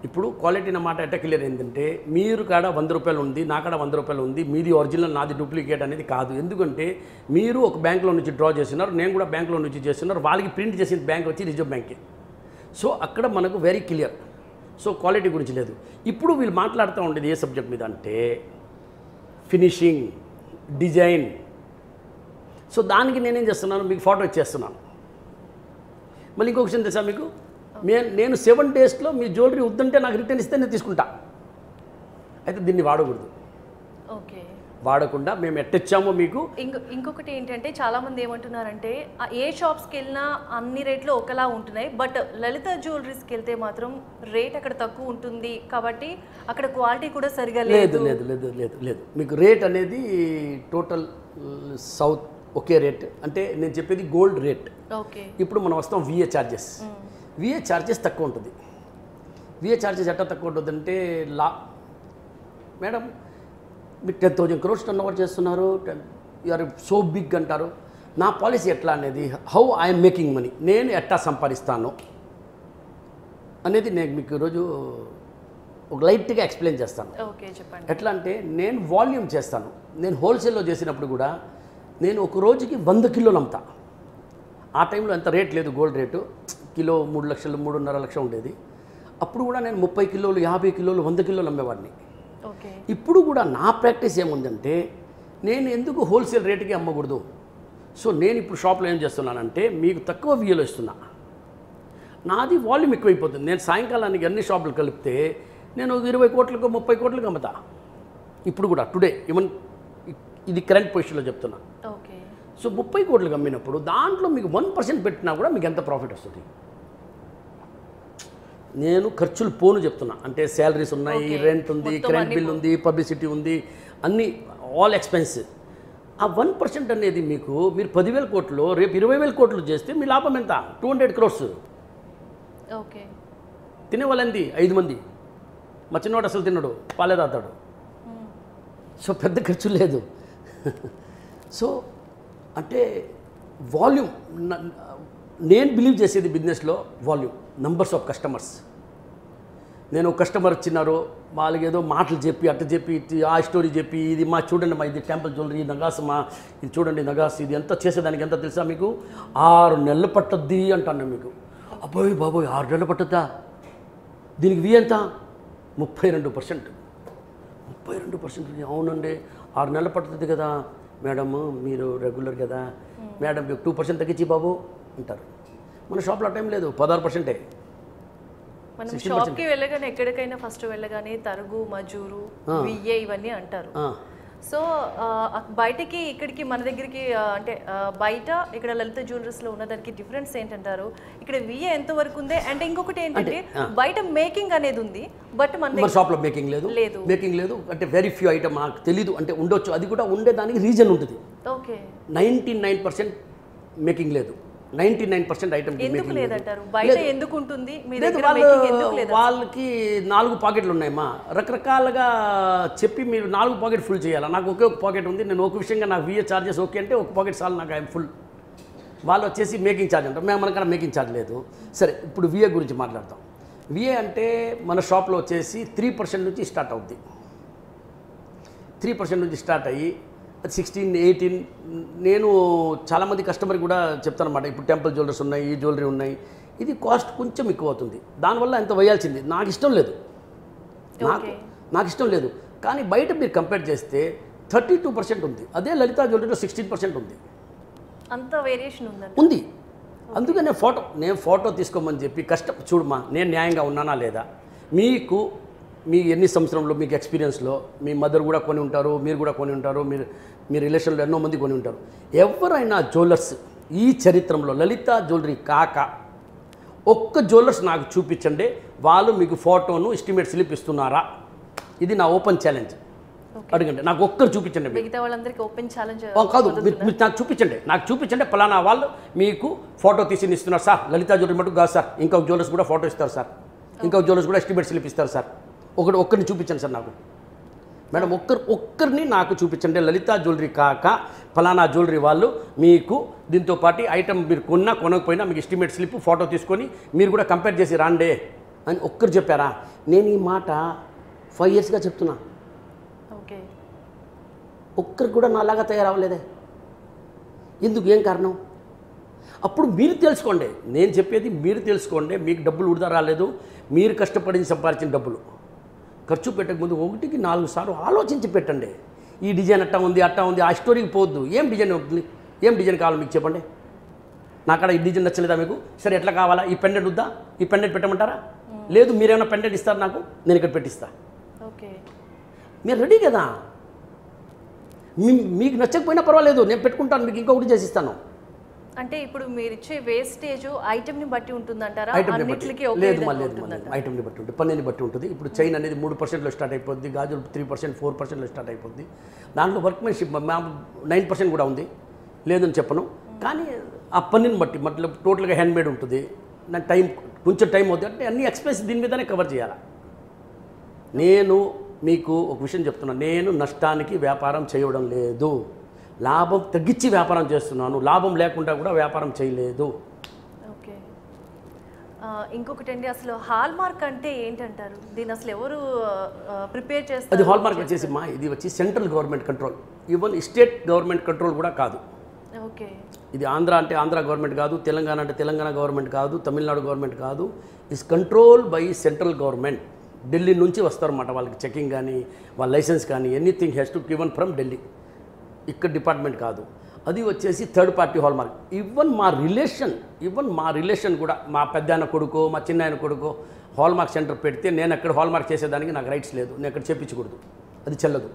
ఇప్పుడు క్వాలిటీ అనే మాట ఎట్లా క్లియర్ అయిందంటే, మీరు కాడ 100 రూపాయలు ఉంది, నా కాడ 100 రూపాయలు ఉంది, మీది ఒరిజినల్ నాది డూప్లికేట్ అనేది కాదు. ఎందుకంటే మీరు ఒక బ్యాంక్లో నుంచి డ్రా చేస్తున్నారు, నేను కూడా బ్యాంక్లో నుంచి చేస్తున్నారు, వాళ్ళకి ప్రింట్ చేసిన బ్యాంక్ వచ్చి రిజర్వ్ బ్యాంకే. సో అక్కడ మనకు వెరీ క్లియర్. సో క్వాలిటీ గురించి లేదు. ఇప్పుడు వీళ్ళు మాట్లాడుతూ ఉండేది ఏ సబ్జెక్ట్ మీద అంటే ఫినిషింగ్, డిజైన్. సో దానికి నేనేం చేస్తున్నాను, మీకు ఫోటో ఇచ్చేస్తున్నాను. మళ్ళీ ఇంకొక విషయం తెలుసా మీకు, నేను 7 daysలో మీ జ్యువెలరీ వద్దంటే నాకు రిటర్న్ ఇస్తే నేను తీసుకుంటా. అయితే దీన్ని వాడకూడదు. వాడకుండా మేము ఎట్టిచ్చామో మీకు. ఇంకొకటి ఏంటంటే చాలా మంది ఏమంటున్నారంటే ఏ షాప్స్కి వెళ్ళినా అన్ని రేట్లు ఒకలా ఉంటున్నాయి, బట్ లలిత జ్యువెలరీస్కి వెళ్తే మాత్రం రేట్ అక్కడ తక్కువ ఉంటుంది కాబట్టి అక్కడ క్వాలిటీ కూడా సరిగా లేదు. లేదు మీకు రేట్ అనేది టోటల్ సౌత్ ఒకే రేట్. అంటే నేను చెప్పేది గోల్డ్ రేట్. ఓకే. ఇప్పుడు మనం వస్తాం విఏ ఛార్జెస్. విఏ ఛార్జెస్ తక్కువ ఉంటుంది. విఏ ఛార్జెస్ ఎట్లా తక్కువ ఉంటుంది అంటే మేడం మీరు 10,000 crores టర్న్ ఓవర్ చేస్తున్నారు, యూఆర్ సో బిగ్ అంటారు. నా పాలసీ ఎట్లా అనేది హౌ ఐఎమ్ మేకింగ్ మనీ, నేను ఎట్లా సంపాదిస్తాను అనేది నేను మీకు ఈరోజు ఒక లైట్గా ఎక్స్ప్లెయిన్ చేస్తాను. ఓకే, చెప్పండి. ఎట్లా అంటే నేను వాల్యూమ్ చేస్తాను. నేను హోల్సేల్లో చేసినప్పుడు కూడా నేను ఒక రోజుకి 100 కిలోలు అమ్ముతా. ఆ టైంలో ఎంత రేట్ లేదు, గోల్డ్ రేటు కిలో 3 లక్షలు 3.5 లక్షలు ఉండేది. అప్పుడు కూడా నేను 30 కిలోలు 50 కిలోలు 100 కిలోలు అమ్మేవాడిని. ఓకే. ఇప్పుడు కూడా నా ప్రాక్టీస్ ఏముందంటే నేను ఎందుకు హోల్సేల్ రేటుకి అమ్మకూడదు. సో నేను ఇప్పుడు షాప్లో ఏం చేస్తున్నానంటే మీకు తక్కువ విఏలో ఇస్తున్నా. నాది వాల్యూమ్ ఎక్కువైపోతుంది. నేను సాయంకాలానికి అన్ని షాపులు కలిపితే నేను 20 కోట్లకు 30 కోట్లకు అమ్ముతా. ఇప్పుడు కూడా టుడే ఈవెన్ ఇది కరెంట్ పొజిషన్లో చెప్తున్నా. ఓకే. సో 30 కోట్లకు అమ్మినప్పుడు దాంట్లో మీకు 1% పెట్టినా కూడా మీకు ఎంత ప్రాఫిట్ వస్తుంది. నేను ఖర్చులు పోను చెప్తున్నా. అంటే శాలరీస్ ఉన్నాయి, రెంట్ ఉంది, కరెంట్ బిల్ ఉంది, పబ్లిసిటీ ఉంది, అన్నీ ఆల్ ఎక్స్పెన్స్. ఆ 1% అనేది మీకు మీరు 10,000 కోట్లు రేపు 20,000 కోట్లు చేస్తే మీ లాభం ఎంత? 200 crores. ఓకే. తినేవాళ్ళంది 5 మంది. మా చిన్నవాడు అసలు తిన్నాడు, పాలే తాతాడు. సో పెద్ద ఖర్చు లేదు. సో అంటే వాల్యూమ్, నేను బిలీవ్ చేసేది బిజినెస్లో వాల్యూమ్, నంబర్స్ ఆఫ్ కస్టమర్స్. నేను కస్టమర్ వచ్చినారో వాళ్ళకి ఏదో మాటలు చెప్పి అట్ట చెప్పి ఆ స్టోరీ చెప్పి ఇది మా చూడండి మా ఇది టెంపుల్ జ్యువెలరీ నగాస్ మా ఇది చూడండి నగాస్ ఇది ఎంత చేసేదానికి ఎంత తెలుసా మీకు 6 నెలలు పట్టుద్ది అంటాను మీకు. అబ్బాయి బాబోయ్ 6 నెలలు పట్టుద్దా, దీనికి వి ఎంత 32%. 32%. అవునండి 6 నెలలు పడుతుంది కదా మేడమ్, మీరు రెగ్యులర్ కదా మేడం, మీకు 2% తగ్గించి బాబు అంటారు. మన షాప్లో టైం లేదు, 16%. మనం షాప్కి వెళ్ళగానే ఎక్కడికైనా ఫస్ట్ వెళ్ళగానే తరుగు మజూరు విఏ ఇవన్నీ అంటారు. సో బయటకి ఇక్కడికి మన దగ్గరికి అంటే బయట ఇక్కడ లలిత జ్యువెలరీస్లో ఉన్నదానికి డిఫరెన్స్ ఏంటంటారు? ఇక్కడ విఏ ఎంత వరకు ఉంది? అంటే ఇంకొకటి ఏంటంటే బయట మేకింగ్ అనేది ఉంది, బట్ మన షాప్లో మేకింగ్ లేదు. మేకింగ్ లేదు అంటే వెరీ ఫ్యూ ఐటమ్ నాకు తెలీదు. అంటే ఉండొచ్చు, అది కూడా ఉండేదానికి రీజన్ ఉంటుంది. ఓకే. 99% మేకింగ్ లేదు, 99% ఐటమ్ ఎందుకు లేదంటారు? బయట ఎందుకు ఉంటుంది మీ దగ్గర మేకింగ్ ఎందుకు లేదు? వాళ్ళకి 4 పాకెట్లు ఉన్నాయమ్మా, రకరకాలుగా చెప్పి మీరు 4 పాకెట్ ఫుల్ చేయాలా. నాకు ఒకే ఒక పాకెట్ ఉంది, నేను ఒక విషయంగా నాకు విఏ ఛార్జెస్ ఓకే అంటే ఒక పాకెట్ చాలు నాకు, ఐఎమ్ ఫుల్. వాళ్ళు వచ్చేసి మేకింగ్ ఛార్జ్ అంటారు, మేము మనకన్నా మేకింగ్ ఛార్జ్ లేదు. సరే ఇప్పుడు విఏ గురించి మాట్లాడతాం. విఏ అంటే మన షాప్లో వచ్చేసి 3% నుంచి స్టార్ట్ అవుద్ది. 3% నుంచి స్టార్ట్ అయ్యి 16, 18. నేను చాలామంది కస్టమర్ కూడా చెప్తాను అన్నమాట. ఇప్పుడు టెంపుల్ జ్యువెలర్స్ ఉన్నాయి, ఈ జ్యువెలరీ ఉన్నాయి, ఇది కాస్ట్ కొంచెం ఎక్కువ అవుతుంది, దానివల్ల ఎంత వేయాల్సింది నాకు ఇష్టం లేదు. నాకు ఇష్టం లేదు. కానీ బయట మీరు కంపేర్ చేస్తే 32% ఉంది. అదే లలిత జ్యువెలరీలో 16% ఉంది. అంత వేరియేషన్ ఉంది. అందుకే నేను ఫోటో తీసుకోమని చెప్పి చూడమా నేను న్యాయంగా ఉన్నానా లేదా, మీకు మీ ఎన్ని సంవత్సరంలో మీకు ఎక్స్పీరియన్స్లో మీ మదర్ కూడా కొని ఉంటారు, మీరు కూడా కొని ఉంటారు, మీ రిలేషన్లో ఎన్నో మంది కొని ఉంటారు. ఎవరైనా జ్యువెలర్స్ ఈ చరిత్రలో లలిత జ్యువెలరీ కాక ఒక్క జ్యువెలర్స్ నాకు చూపించండి, వాళ్ళు మీకు ఫోటోను ఎస్టిమేట్ స్లిప్ ఇస్తున్నారా? ఇది నా ఓపెన్ ఛాలెంజ్. అడగండి, నాకు ఒక్కరు చూపించండి. మిగతా వాళ్ళందరికీ ఓపెన్ ఛాలెంజ్ కాదు, మీరు నాకు చూపించండి పలానా వాళ్ళు మీకు ఫోటో తీసి ఇస్తున్నారు సార్. లలిత జ్యువెలరీ మటుకు కాదు సార్, ఇంకొక జ్యువెలర్స్ కూడా ఫోటో ఇస్తారు సార్, ఇంకొక జ్యువెలర్స్ కూడా ఎస్టిమేట్ స్లిప్ ఇస్తారు సార్. ఒక్కరిని చూపించండి సార్ నాకు. మేడం ఒక్కరిని నాకు చూపించండి, లలిత జ్యువెలరీ కాక ఫలానా జ్యువెలరీ వాళ్ళు మీకు దీంతో పాటు ఐటమ్ మీరు కొనకపోయినా మీకు ఎస్టిమేట్ స్లిప్ ఫోటో తీసుకొని మీరు కూడా కంపేర్ చేసి రాండే అని ఒక్కరు చెప్పారా? నేను ఈ మాట 5 yearsగా చెప్తున్నా. ఓకే. ఒక్కరు కూడా నాలాగా తయారవ్వలేదే. ఎందుకు? ఏం కారణం? అప్పుడు మీరు తెలుసుకోండి. నేను చెప్పేది మీరు తెలుసుకోండి. మీకు డబ్బులు ఉడతా రాలేదు, మీరు కష్టపడి సంపాదించిన డబ్బులు ఖర్చు పెట్టకముందు 1కి 4 సార్లు ఆలోచించి పెట్టండి. ఈ డిజైన్ అట్టా ఉంది ఆ స్టోరీకి పోవద్దు. ఏం డిజైన్ ఉంటుంది, ఏం డిజైన్ కావాలి మీకు చెప్పండి. నాకడ ఈ డిజైన్ నచ్చలేదా మీకు? సరే ఎట్లా కావాలా? ఈ పెండెంట్ వద్దా? ఈ పెండెంట్ పెట్టమంటారా? లేదు మీరేమైనా పెండెంట్ ఇస్తారు నాకు, నేను ఇక్కడ పెట్టిస్తా. ఓకే. మీరు రెడీ కదా? మీకు నచ్చకపోయినా పర్వాలేదు, నేను పెట్టుకుంటాను, మీకు ఇంకొకటి చేసిస్తాను. అంటే ఇప్పుడు మీరు ఇచ్చే వేస్టేజ్ ఐటమ్ని బట్టి ఉంటుందంటారా? ఐటమ్ని బట్టి లేదు, ఐటమ్ని బట్టి ఉంటుంది, పన్నీని బట్టి ఉంటుంది. ఇప్పుడు చైన్ అనేది 3%లో స్టార్ట్ అయిపోద్ది, గాజులు 3%, 4%లో స్టార్ట్ అయిపోద్ది. దాంట్లో వర్క్మెన్షిప్ 9% కూడా ఉంది. లేదని చెప్పను. కానీ ఆ పనిని బట్టి మతలబ్ టోటల్గా హ్యాండ్మేడ్ ఉంటుంది. నాకు కొంచెం టైం అవుతుంది అంటే అన్ని ఎక్స్పెన్స్ దీని మీదనే కవర్ చేయాలి. నేను మీకు ఒక విషయం చెప్తున్నాను, నేను నష్టానికి వ్యాపారం చేయడం లేదు, లాభం తగ్గించి వ్యాపారం చేస్తున్నాను. లాభం లేకుండా కూడా వ్యాపారం చేయలేదు. ఓకే. ఇంకొకటి అండి, అసలు హాల్ మార్క్ అంటే ఏంటంటారు? దీన్ని అసలు ఎవరు ప్రిపేర్ చేస్తారు? అది హాల్ మార్క్ వచ్చేసి ఇది వచ్చి central government control, even state government control కూడా కాదు. ఓకే. ఇది ఆంధ్ర అంటే ఆంధ్ర గవర్నమెంట్ కాదు, తెలంగాణ అంటే తెలంగాణ గవర్నమెంట్ కాదు, తమిళనాడు గవర్నమెంట్ కాదు. Is control by central government. Delhi నుంచి వస్తారన్నమాట వాళ్ళకి చెకింగ్ కానీ వాళ్ళ లైసెన్స్ కానీ anything has to given from Delhi. ఇక్కడ డిపార్ట్మెంట్ కాదు. అది వచ్చేసి third party hall mark. Even మా రిలేషన్ కూడా మా పెద్దాయన కొడుకో మా చిన్నాయన కొడుకో హాల్ మార్క్ సెంటర్ పెడితే నేను అక్కడ హాల్ మార్క్ చేసేదానికి నాకు రైట్స్ లేదు, నేను అక్కడ చేయించకూడదు, అది చెల్లదు.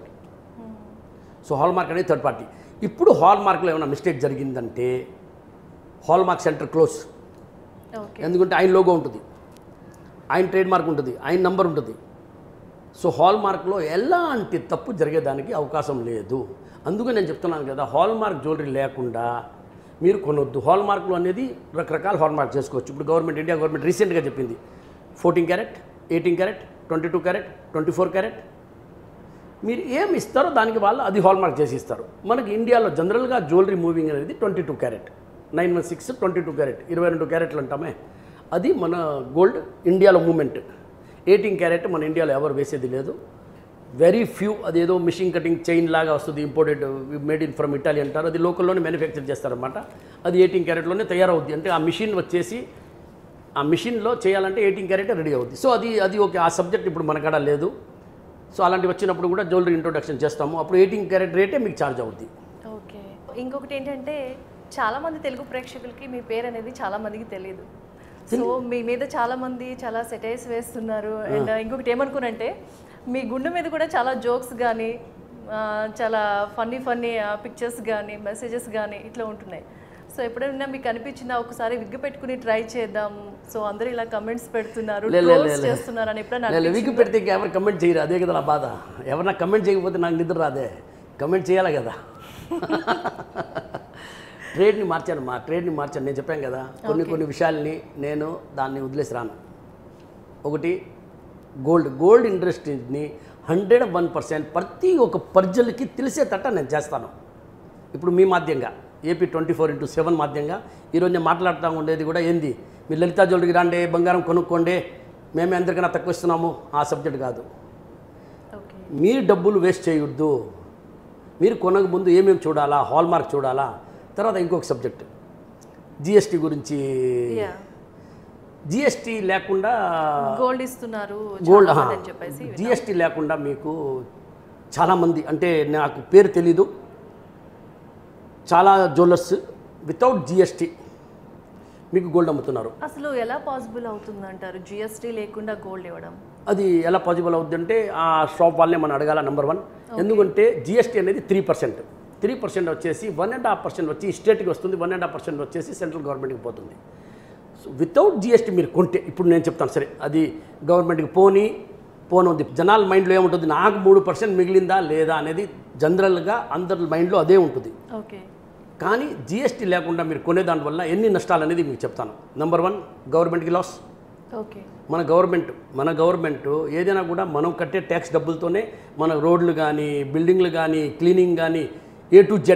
సో హాల్ మార్క్ అనేది థర్డ్ పార్టీ. ఇప్పుడు హాల్ మార్క్లో ఏమైనా మిస్టేక్ జరిగిందంటే హాల్ మార్క్ సెంటర్ క్లోజ్. ఎందుకంటే ఆయన లోగో ఉంటుంది, ఆయన ట్రేడ్ మార్క్ ఉంటుంది, ఆయన నంబర్ ఉంటుంది. సో హాల్ మార్క్లో ఎలాంటి తప్పు జరిగేదానికి అవకాశం లేదు. అందుకే నేను చెప్తున్నాను కదా, హాల్ మార్క్ జ్యువెలరీ లేకుండా మీరు కొనొద్దు. హాల్ మార్క్లు అనేది రకరకాల హాల్ మార్క్ చేసుకోవచ్చు. ఇప్పుడు ఇండియా గవర్నమెంట్ రీసెంట్గా చెప్పింది 14 క్యారెట్, 18 క్యారెట్, 22 క్యారెట్, 24 క్యారెట్. మీరు ఏమి ఇస్తారో దానికి వాళ్ళు అది హాల్ మార్క్ చేసి ఇస్తారు. మనకి ఇండియాలో జనరల్గా జ్యువెలరీ మూవింగ్ అనేది 22 క్యారెట్, 916 22 క్యారెట్, 22 క్యారెట్లు అంటామే. అది మన గోల్డ్ ఇండియాలో మూమెంట్. 18 క్యారెట్ మన ఇండియాలో ఎవరు వేసేది లేదు. వెరీ ఫ్యూ, అదేదో మిషన్ కటింగ్ చైన్ లాగా వస్తుంది, imported, made in from Italy అంటారు. అది లోకల్లోనే మ్యానుఫ్యాక్చర్ చేస్తారనమాట. అది 18 క్యారెట్లోనే తయారవుద్ది. అంటే ఆ మిషన్ వచ్చేసి ఆ మిషన్లో చేయాలంటే 18 క్యారెట్ రెడీ అవుద్ది. సో అది ఓకే, ఆ సబ్జెక్ట్ ఇప్పుడు మన కాడ లేదు. సో అలాంటివి వచ్చినప్పుడు కూడా జ్యువెలరీ ఇంట్రొడక్షన్ చేస్తాము. అప్పుడు 18 క్యారెట్ రేటే మీకు ఛార్జ్ అవుద్ది. ఓకే. ఇంకొకటి ఏంటంటే, చాలామంది తెలుగు ప్రేక్షకులకి మీ పేరు అనేది చాలామందికి తెలియదు. సో మీ మీద చాలామంది చాలా సెటైర్స్ వేస్తున్నారు. అండ్ ఇంకొకటి ఏమనుకునంటే, మీ గుండె మీద కూడా చాలా జోక్స్ కానీ చాలా ఫన్నీ పిక్చర్స్ కానీ మెసేజెస్ కానీ ఇట్లా ఉంటున్నాయి. సో ఎప్పుడైనా మీకు అనిపించిందా ఒకసారి విగ్ పెట్టుకుని ట్రై చేద్దాం, సో అందరూ ఇలా కమెంట్స్ పెడుతున్నారు, ట్రోల్స్ చేస్తున్నారు అని ఎప్పుడైనా? విగ్ పెడితే ఎవరు కమెంట్ చేయరు, అదే కదా నా బాధ. ఎవరన్నా కమెంట్ చేయకపోతే నాకు నిద్ర రాదే, కమెంట్ చేయాలి కదా. ట్రేడ్ని మార్చాను. నేను చెప్పాను కదా, కొన్ని విషయాల్ని నేను దాన్ని వదిలేసి రాను. ఒకటి గోల్డ్ ఇండస్ట్రీని 101% ప్రతి ఒక్క ప్రజలకి తెలిసేటట్ట నేను చేస్తాను. ఇప్పుడు మీ మాధ్యంగా ఏపీ 24/7 మాధ్యంగా ఈరోజు నేను మాట్లాడుతూ ఉండేది కూడా ఏంది, మీరు లలితా జ్యువెలరీకి రాండి, బంగారం కొనుక్కోండి, మేమే అందరికన్నా తక్కువ ఇస్తున్నాము, ఆ సబ్జెక్ట్ కాదు. మీరు డబ్బులు వేస్ట్ చేయొద్దు. మీరు కొనక ముందు ఏమేమి చూడాలా, హాల్ మార్క్ చూడాలా. తర్వాత ఇంకొక సబ్జెక్ట్ జిఎస్టీ గురించి. జిఎస్టీ లేకుండా గోల్డ్ ఇస్తున్నారు, జిఎస్టీ లేకుండా మీకు చాలామంది, అంటే నాకు పేరు తెలీదు, చాలా జ్యువెలర్స్ వితౌట్ జిఎస్టీ మీకు గోల్డ్ అమ్ముతున్నారు. అసలు ఎలా పాసిబుల్ అవుతుంది అంటారు జిఎస్టీ లేకుండా గోల్డ్ ఇవ్వడం? అది ఎలా పాసిబుల్ అవుతుంది అంటే ఆ షాప్ వాళ్ళనే మనం అడగాల, నెంబర్ 1. ఎందుకంటే జిఎస్టీ అనేది 3% వచ్చేసి 1.5% వచ్చి స్టేట్కి వస్తుంది, 1.5% వచ్చేసి సెంట్రల్ గవర్నమెంట్కి పోతుంది. సో వితౌట్ జిఎస్టీ మీరు కొంటే, ఇప్పుడు నేను చెప్తాను సరే, అది గవర్నమెంట్కి పోనుంది. జనాల మైండ్లో ఏముంటుంది, నాకు 3% మిగిలిందా లేదా అనేది జనరల్గా అందరి మైండ్లో అదే ఉంటుంది. ఓకే. కానీ జిఎస్టీ లేకుండా మీరు కొనే దానివల్ల ఎన్ని నష్టాలు అనేది మీకు చెప్తాను. నెంబర్ 1, గవర్నమెంట్కి లాస్. ఓకే. మన గవర్నమెంట్ ఏదైనా కూడా మనం కట్టే ట్యాక్స్ డబ్బులతోనే మన రోడ్లు కానీ, బిల్డింగ్లు కానీ, క్లీనింగ్ కానీ, A to Z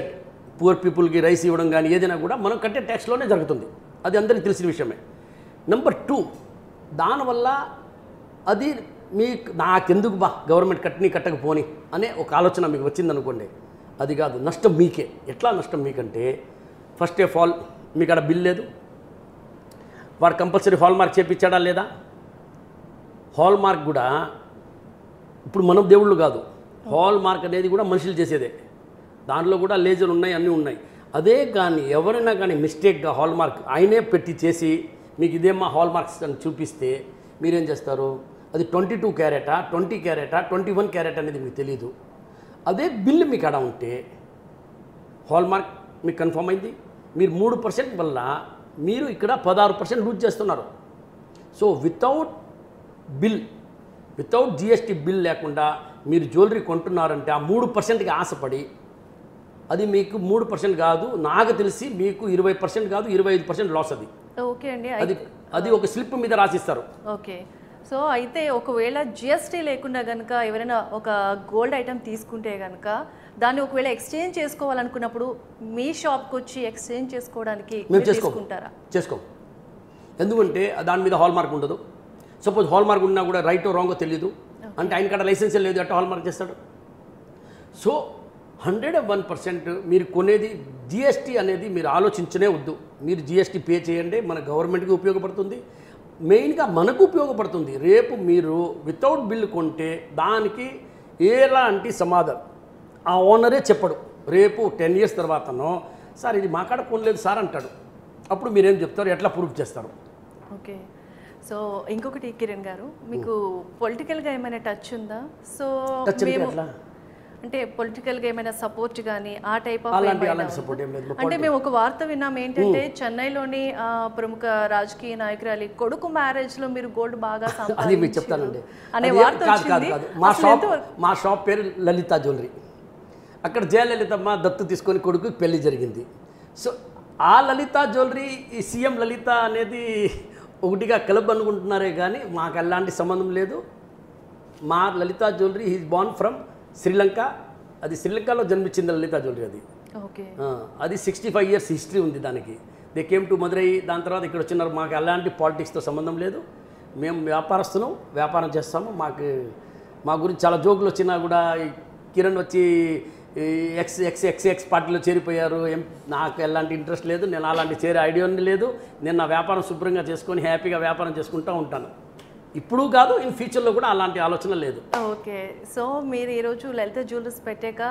పూర్ పీపుల్కి రైస్ ఇవ్వడం కానీ ఏదైనా కూడా మనం కట్టే ట్యాక్స్లోనే జరుగుతుంది. అది అందరికీ తెలిసిన విషయమే. నెంబర్ 2, దానివల్ల అది నాకెందుకు గవర్నమెంట్ కట్టకపోని అనే ఒక ఆలోచన మీకు వచ్చిందనుకోండి, అది కాదు, నష్టం మీకే. ఎట్లా నష్టం మీకంటే, ఫస్ట్ ఆఫ్ ఆల్ మీకు అక్కడ బిల్ లేదు, వాడు కంపల్సరీ హాల్ మార్క్ చేయించాడా లేదా. హాల్ మార్క్ కూడా ఇప్పుడు మనం దేవుళ్ళు కాదు, హాల్ మార్క్ అనేది కూడా మనుషులు చేసేదే. దాంట్లో కూడా లేజర్ ఉన్నాయి, అన్నీ ఉన్నాయి. అదే కానీ ఎవరైనా కానీ మిస్టేక్గా హాల్ మార్క్ ఆయనే పెట్టి చేసి మీకు ఇదేమా హాల్ మార్క్స్ అని చూపిస్తే మీరేం చేస్తారు, అది 22 క్యారెటా, 20 క్యారెటా, 21 క్యారెట్ అనేది మీకు తెలియదు. అదే బిల్లు మీకు అక్కడ ఉంటే హాల్ మార్క్ మీకు కన్ఫర్మ్ అయింది, మీరు 3% వల్ల మీరు ఇక్కడ 16% లూజ్ చేస్తున్నారు. సో వితౌట్ జిఎస్టీ బిల్ లేకుండా మీరు జ్యువెలరీ కొంటున్నారంటే ఆ 3%కి ఆశపడి అది మీకు 3% కాదు, నాకు తెలిసి మీకు 20% కాదు 25% లాస్ అది. ఓకే అండి. అది అది ఒక స్లిప్ మీద రాసిస్తారు. ఓకే. సో అయితే ఒకవేళ జిఎస్టీ లేకుండా కనుక ఎవరైనా ఒక గోల్డ్ ఐటమ్ తీసుకుంటే కనుక దాన్ని ఒకవేళ ఎక్స్చేంజ్ చేసుకోవాలనుకున్నప్పుడు మీ షాప్కి వచ్చి ఎక్స్చేంజ్ చేసుకోవడానికి మేము చేసుకుంటారా? చేసుకోం. ఎందుకంటే దాని మీద హాల్ మార్క్ ఉండదు. సపోజ్ హాల్ మార్క్ ఉన్నా కూడా రైటో రాంగో తెలియదు అంటే ఆయన కాడ లైసెన్స్ లేదు, అట్లా హాల్ మార్క్ చేస్తాడు. సో 101% మీరు కొనేది జిఎస్టీ అనేది మీరు ఆలోచించనే వద్దు. మీరు జిఎస్టీ పే చేయండి, మన గవర్నమెంట్కి ఉపయోగపడుతుంది, మెయిన్గా మనకు ఉపయోగపడుతుంది. రేపు మీరు వితౌట్ బిల్ కొంటే దానికి ఎలాంటి సమాధానం ఆ ఓనరే చెప్పడు. రేపు 10 years తర్వాతనో సార్ ఇది మా కాడ కొనలేదు సార్ అంటాడు. అప్పుడు మీరేం చెప్తారు, ఎట్లా ప్రూఫ్ చేస్తారు? ఓకే. సో ఇంకొకటి కిరణ్ గారు, మీకు పొలిటికల్గా ఏమైనా టచ్ ఉందా? సో మేము అంటే పొలిటికల్గా ఏమైనా సపోర్ట్ కానీ ఆ టైప్ ఆఫ్ అలాంటి సపోర్ట్ ఏం లేదు. అంటే మేము ఒక వార్త విన్నాం ఏంటంటే చెన్నైలోని ప్రముఖ రాజకీయ నాయకురాలి కొడుకు మ్యారేజ్లో మీరు గోల్డ్ బాగా అది మీకు చెప్తానండి అనే వార్త వచ్చింది. మా షాప్ పేరు లలిత జ్యువెలరీ. అక్కడ జయలలితమ్మ దత్తు తీసుకొని కొడుకు పెళ్లి జరిగింది. సో ఆ లలిత జ్యువెలరీ ఈ సీఎం లలిత అనేది ఒకటిగా కలబ్ అనుకుంటున్నారే కానీ మాకు ఎలాంటి సంబంధం లేదు. మా Lalitha jewellery is born from Sri Lanka. అది శ్రీలంకలో జన్మించింది లలిత జ్యువెలరీ. అది ఓకే. అది 65 years హిస్టరీ ఉంది దానికి. దే కేమ్ టు మదురై, దాని తర్వాత ఇక్కడ వచ్చినారు. మాకు ఎలాంటి పాలిటిక్స్తో సంబంధం లేదు. మేము వ్యాపారస్తున్నాం, వ్యాపారం చేస్తాము. మా గురించి చాలా జోకులు వచ్చినా కూడా కిరణ్ వచ్చి ఎక్స్ పార్టీలో చేరిపోయారు, నాకు ఎలాంటి ఇంట్రెస్ట్ లేదు. నేను అలాంటి చేరే ఐడియా లేదు. నేను నా వ్యాపారం శుభ్రంగా చేసుకొని హ్యాపీగా వ్యాపారం చేసుకుంటూ ఉంటాను. ఇప్పుడు కాదు, ఇన్ ఫ్యూచర్లో కూడా అలాంటి ఆలోచన లేదు. ఓకే. సో మీరు ఈరోజు లలిత జ్యువెలర్స్ పెట్టాక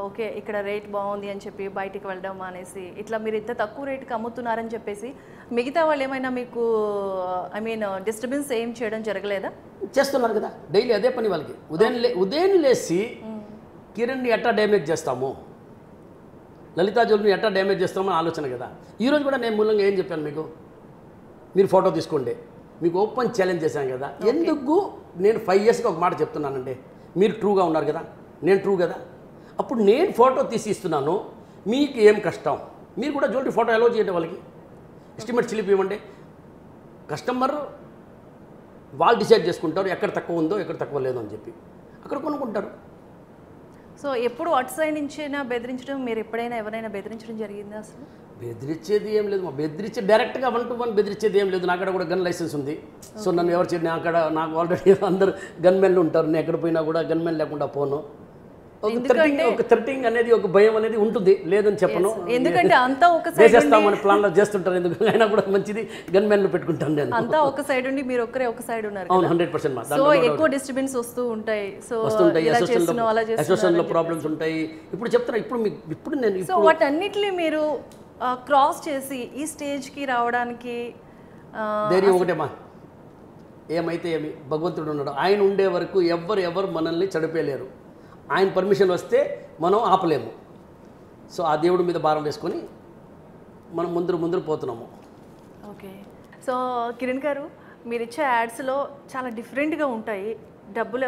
ఓకే ఇక్కడ రేట్ బాగుంది అని చెప్పి బయటికి వెళ్ళడం అనేసి ఇట్లా మీరు ఇంత తక్కువ రేటుకి అమ్ముతున్నారని చెప్పేసి మిగతా వాళ్ళు ఏమైనా మీకు డిస్టర్బెన్స్ ఏం చేయడం జరగలేదా? చేస్తున్నారు కదా, డైలీ అదే పని వాళ్ళకి. ఉదయం లేసి కిరణ్ని ఎట్లా డ్యామేజ్ చేస్తాము, లలితా జ్యువెలరీని ఎట్లా డ్యామేజ్ చేస్తామో ఆలోచన కదా. ఈరోజు కూడా నేను మూలంగా ఏం చెప్పాను మీకు, మీరు ఫోటో తీసుకోండి, మీకు ఓపెన్ ఛాలెంజ్ చేశాను కదా. ఎందుకు నేను 5 yearsగా ఒక మాట చెప్తున్నానండి, మీరు ట్రూగా ఉన్నారు కదా, నేను ట్రూ కదా. అప్పుడు నేను ఫోటో తీసి ఇస్తున్నాను, మీకు ఏం కష్టం? మీరు కూడా జ్యువెలరీ ఫోటో అలో చేయండి, వాళ్ళకి ఎస్టిమేట్ స్లిప్ ఇవ్వండి. కస్టమర్ వాళ్ళు డిసైడ్ చేసుకుంటారు ఎక్కడ తక్కువ ఉందో ఎక్కడ తక్కువ లేదో అని చెప్పి అక్కడ కొనుక్కుంటారు. సో ఎప్పుడు అటు సైడ్ నుంచైనా బెదిరించడం, మీరు ఎప్పుడైనా ఎవరైనా బెదిరించడం జరిగిందా? అసలు బెదిరించేది ఏం లేదు. మా బెదిరించే డైరెక్ట్గా 1 to 1 బెదిరించేది ఏం లేదు. నాకడ కూడా గన్ లైసెన్స్ ఉంది. సో నన్ను ఎవరు చేయడం, నాకు ఆల్రెడీ అందరు గన్మెన్లు ఉంటారు. నేను ఎక్కడ పోయినా కూడా గన్మెన్ లేకుండా పోను. ఒక థ్రెటింగ్ అనేది, ఒక భయం అనేది ఉంటుంది, లేదని చెప్పను. ఎందుకంటే అంతా ఒక సైడ్ చేసేస్తామని ప్లాన్లో చేస్తుంటారు. ఎందుకు అయినా కూడా మంచిది గన్మెన్లు పెట్టుకుంటాను నేను. అంతా ఒక సైడ్ ఉండి మీరు ఒక్కరే ఒక సైడ్ ఉన్నారు. అవును, 100%. సో ఎక్కువ డిస్టర్బెన్స్ వస్తూ ఉంటాయి. సో అసోసియేషన్లో ప్రాబ్లమ్స్ ఉంటాయి. ఇప్పుడు చెప్తున్నా, ఇప్పుడు నేను సో వాటన్నిటిని మీరు క్రాస్ చేసి ఈ స్టేజ్కి రావడానికి ధైర్యం ఒకటేమా, ఏమైతే ఏమి, భగవంతుడు ఉన్నాడు. ఆయన ఉండే వరకు ఎవరు మనల్ని చడిపోయలేరు. ఆయన పర్మిషన్ వస్తే మనం ఆపలేము. సో ఆ దేవుడి మీద భారం వేసుకొని మనం ముందు పోతున్నాము. ఓకే. సో కిరణ్ గారు, మీరు ఇచ్చే యాడ్స్లో చాలా డిఫరెంట్గా ఉంటాయి, డబ్బులు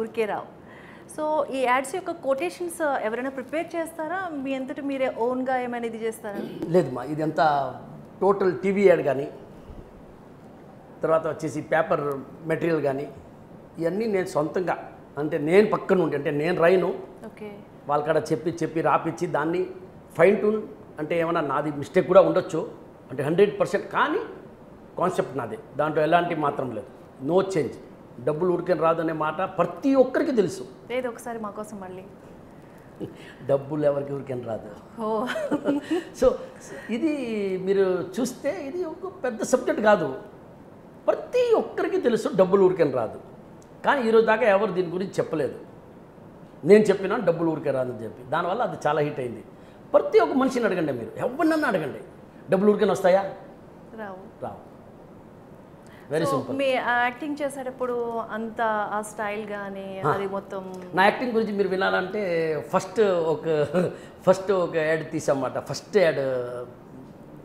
ఊరికే రావు. సో ఈ యాడ్స్ యొక్క కొటేషన్స్ ఎవరైనా ప్రిపేర్ చేస్తారా? మీ అంతటి మీరే ఓన్గా ఏమైనా ఇది చేస్తారా? లేదమ్మా, ఇదంతా టోటల్ టీవీ యాడ్ కానీ, తర్వాత వచ్చేసి పేపర్ మెటీరియల్ కానీ, ఇవన్నీ నేను సొంతంగా, అంటే నేను పక్కన ఉండి, అంటే నేను రైను ఓకే వాళ్ళ కాడ చెప్పి రాపిచ్చి దాన్ని ఫైన్ ట్యూన్, అంటే ఏమైనా నాది మిస్టేక్ కూడా ఉండొచ్చు, అంటే 100%. కానీ కాన్సెప్ట్ నాదే, దాంట్లో ఎలాంటి మాత్రం లేదు, నో చేంజ్. డబ్బులు ఊరికని రాదనే మాట ప్రతి ఒక్కరికి తెలుసు. లేదు, ఒకసారి మా కోసం మళ్ళీ. డబ్బులు ఎవరికి ఊరికని రాదు. సో ఇది మీరు చూస్తే ఇది ఒక పెద్ద సబ్జెక్ట్ కాదు, ప్రతి ఒక్కరికి తెలుసు డబ్బులు ఊరికని రాదు. కానీ ఈరోజు దాకా ఎవరు దీని గురించి చెప్పలేదు. నేను చెప్పినా డబ్బులు ఊరికే రాదని చెప్పి, దానివల్ల అది చాలా హిట్ అయింది. ప్రతి ఒక్క మనిషిని అడగండి, మీరు ఎవరినన్నా అడగండి, డబ్బులు ఊరికని వస్తాయా? రావు. Very simple. మీ యాక్టింగ్ చేసేటప్పుడు అంత ఆ స్టైల్ కానీ అది మొత్తం. నా యాక్టింగ్ గురించి మీరు వినాలంటే ఫస్ట్ ఒక యాడ్ తీసామన్నమాట. ఫస్ట్ యాడ్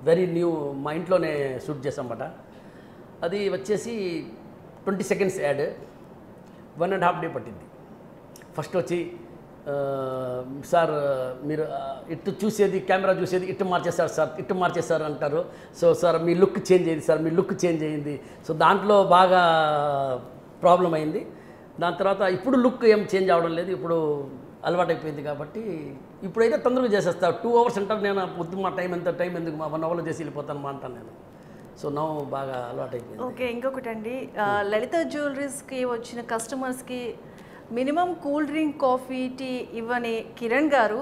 వెరీ న్యూ, మా ఇంట్లోనే షూట్ చేసామన్నమాట. అది వచ్చేసి 20 seconds యాడ్, 1.5 day పట్టింది. ఫస్ట్ వచ్చి సార్ మీరు ఇటు చూసేది కెమెరా చూసేది ఇటు మార్చేస్తారు సార్ ఇటు మార్చేస్తారు అంటారు. సో సార్ మీ లుక్ చేంజ్ అయింది సార్, మీ లుక్ చేంజ్ అయ్యింది. సో దాంట్లో బాగా ప్రాబ్లం అయింది. దాని తర్వాత ఇప్పుడు లుక్ ఏం చేంజ్ అవ్వడం లేదు, ఇప్పుడు అలవాటైపోయింది. కాబట్టి ఇప్పుడైతే తొందరగా చేసేస్తా. 2 hours అంటారు, నేను పొద్దు మా టైం ఎంత టైం ఎందుకు మా 1 hourలో చేసి వెళ్ళిపోతాను మా అంటాను నేను. సో నా బాగా అలవాటైపోయింది. ఓకే, ఇంకొకటి అండి, లలిత జ్యువెలరీస్కి వచ్చిన కస్టమర్స్కి minimum cool drink, coffee, tea ఇవ్వని కిరణ్ గారు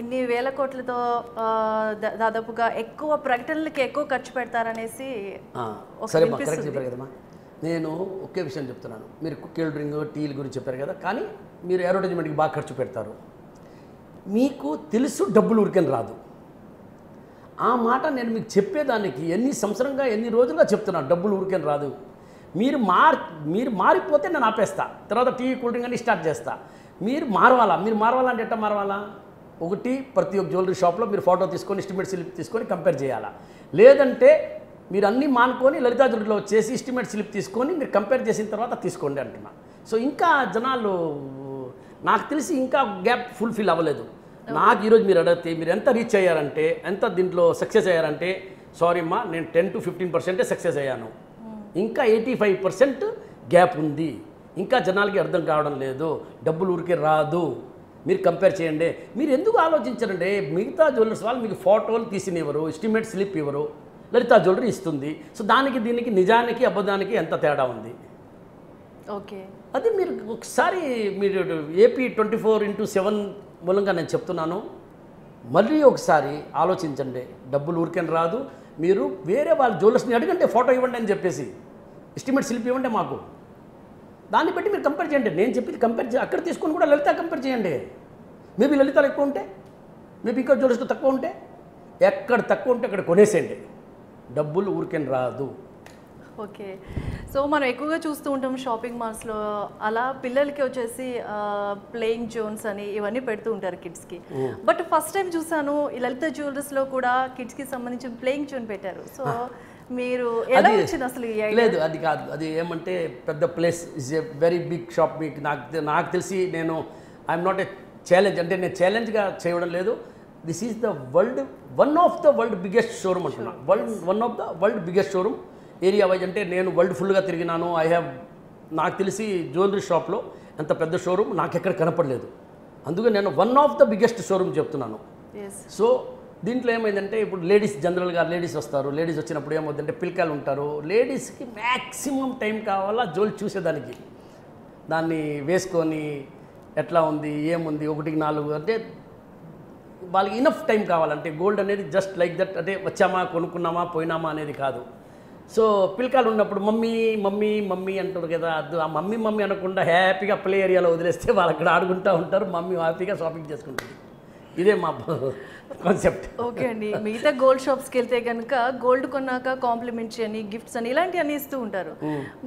ఇన్ని వేల కోట్లతో దాదాపుగా ఎక్కువ ప్రకటనలకి ఎక్కువ ఖర్చు పెడతారనేసి సరే మా కరెక్ట్ చెప్పారు కదమ్మా. నేను ఒకే విషయం చెప్తున్నాను. మీరు కూల్ డ్రింక్, టీల గురించి చెప్పారు కదా, కానీ మీరు అడ్వర్టైజ్మెంట్కి బాగా ఖర్చు పెడతారు. మీకు తెలుసు డబ్బులు ఉరికని రాదు. ఆ మాట నేను మీకు చెప్పేదానికి ఎన్ని రోజులుగా చెప్తున్నాను, డబ్బులు ఊరికని రాదు. మీరు మారిపోతే నేను ఆపేస్తా, తర్వాత టీ కూల్ డ్రింక్ అని స్టార్ట్ చేస్తా. మీరు మారవాలంటే ఎట్లా మారవాలా? ఒకటి, ప్రతి ఒక్క జ్యువెలరీ షాప్లో మీరు ఫోటో తీసుకొని ఎస్టిమేట్ స్లిప్ తీసుకొని కంపేర్ చేయాలా. లేదంటే మీరు అన్నీ మానుకొని లలితా జ్యువెలరీలో వచ్చేసి ఎస్టిమేట్ స్లిప్ తీసుకొని మీరు కంపేర్ చేసిన తర్వాత తీసుకోండి అంటున్నా. సో ఇంకా జనాలు నాకు తెలిసి ఇంకా గ్యాప్ ఫుల్ఫిల్ అవ్వలేదు. నాకు ఈరోజు మీరు అడిగితే మీరు ఎంత రీచ్ అయ్యారంటే, ఎంత దీంట్లో సక్సెస్ అయ్యారంటే, సారీ అమ్మా నేను 10 to 15% సక్సెస్ అయ్యాను. ఇంకా 85% గ్యాప్ ఉంది. ఇంకా జనాలకి అర్థం కావడం లేదు, డబ్బులు ఊరికే రాదు. మీరు కంపేర్ చేయండి. మీరు ఎందుకు ఆలోచించారంటే, మిగతా జ్యువెలర్స్ వాళ్ళు మీకు ఫోటోలు తీసినివ్వరు, ఎస్టిమేట్ స్లిప్ ఇవ్వరు, లలితా జ్యువెలరీ ఇస్తుంది. సో దానికి దీనికి నిజానికి అబద్ధానికి ఎంత తేడా ఉంది? ఓకే, అది మీరు ఒకసారి మీరు AP 24/7 మూలంగా నేను చెప్తున్నాను, మళ్ళీ ఒకసారి ఆలోచించండి. డబ్బులు ఊరికని రాదు. మీరు వేరే వాళ్ళ జ్యువెలర్స్ని అడగండి, ఫోటో ఇవ్వండి అని చెప్పేసి, ఎస్టిమేట్ స్లిప్ ఇవ్వండి మాకు. దాన్ని బట్టి మీరు కంపేర్ చేయండి. నేను చెప్పింది కంపేర్ అక్కడ తీసుకొని కూడా లలిత కంపేర్ చేయండి. మేబీ లలితాలు ఎక్కువ ఉంటే, మేబీ ఇంకా జ్యువెలర్స్లో తక్కువ ఉంటే, ఎక్కడ తక్కువ ఉంటే అక్కడ కొనేసేయండి. డబ్బులు ఊరికని రాదు. ఓకే, సో మనం ఎక్కువగా చూస్తూ ఉంటాం షాపింగ్ మాల్స్లో, అలా పిల్లలకి వచ్చేసి ప్లేయింగ్ జోన్స్ అని ఇవన్నీ పెడుతూ ఉంటారు కిడ్స్కి. బట్ ఫస్ట్ టైం చూసాను ఈ లలిత జ్యువెలరీస్లో కూడా కిడ్స్కి సంబంధించిన ప్లేయింగ్ జోన్ పెట్టారు. సో మీరు ఎలా వచ్చింది అసలు? లేదు, అది కాదు. అది ఏమంటే పెద్ద place, is a very big shop. మీకు నాకు తెలిసి నేను ఐఎమ్ నాట్ ఏ ఛాలెంజ్, అంటే నేను ఛాలెంజ్గా చేయడం లేదు. This is the one of the world biggest showroom అంటున్నా. One of the world biggest showroom area wise. అంటే నేను వరల్డ్ ఫుల్గా తిరిగినాను. నాకు తెలిసి జ్యువెలరీ షాప్లో ఎంత పెద్ద షోరూమ్ నాకు ఎక్కడ కనపడలేదు. అందుకే నేను one of the biggest showroom చెప్తున్నాను. సో దీంట్లో ఏమైందంటే, ఇప్పుడు జనరల్గా లేడీస్ వస్తారు. లేడీస్ వచ్చినప్పుడు ఏమవుతుందంటే పిల్లకాయలు ఉంటారు. లేడీస్కి మ్యాక్సిమం టైం కావాలా జ్యువెలరీ చూసేదానికి, దాన్ని వేసుకొని ఎట్లా ఉంది ఏముంది 1-4 అంటే వాళ్ళకి ఇనఫ్ టైం కావాలంటే. గోల్డ్ అనేది జస్ట్ లైక్ దట్, అంటే వచ్చామా కొనుక్కున్నామా పోయినామా అనేది కాదు. సో పిల్లకాయలు ఉన్నప్పుడు మమ్మీ మమ్మీ మమ్మీ అంటారు కదా, అది ఆ మమ్మీ మమ్మీ అనకుండా హ్యాపీగా ప్లే ఏరియాలో వదిలేస్తే వాళ్ళు అక్కడ ఆడుకుంటూ ఉంటారు, మమ్మీ హ్యాపీగా షాపింగ్ చేసుకుంటుంది. ఇదే మా కాన్సెప్ట్. ఓకే అండి, మిగతా గోల్డ్ షాప్స్కి వెళ్తే కనుక గోల్డ్ కొన్నాక కాంప్లిమెంట్స్ అని, గిఫ్ట్స్ అని ఇలాంటివన్నీ ఇస్తూ ఉంటారు.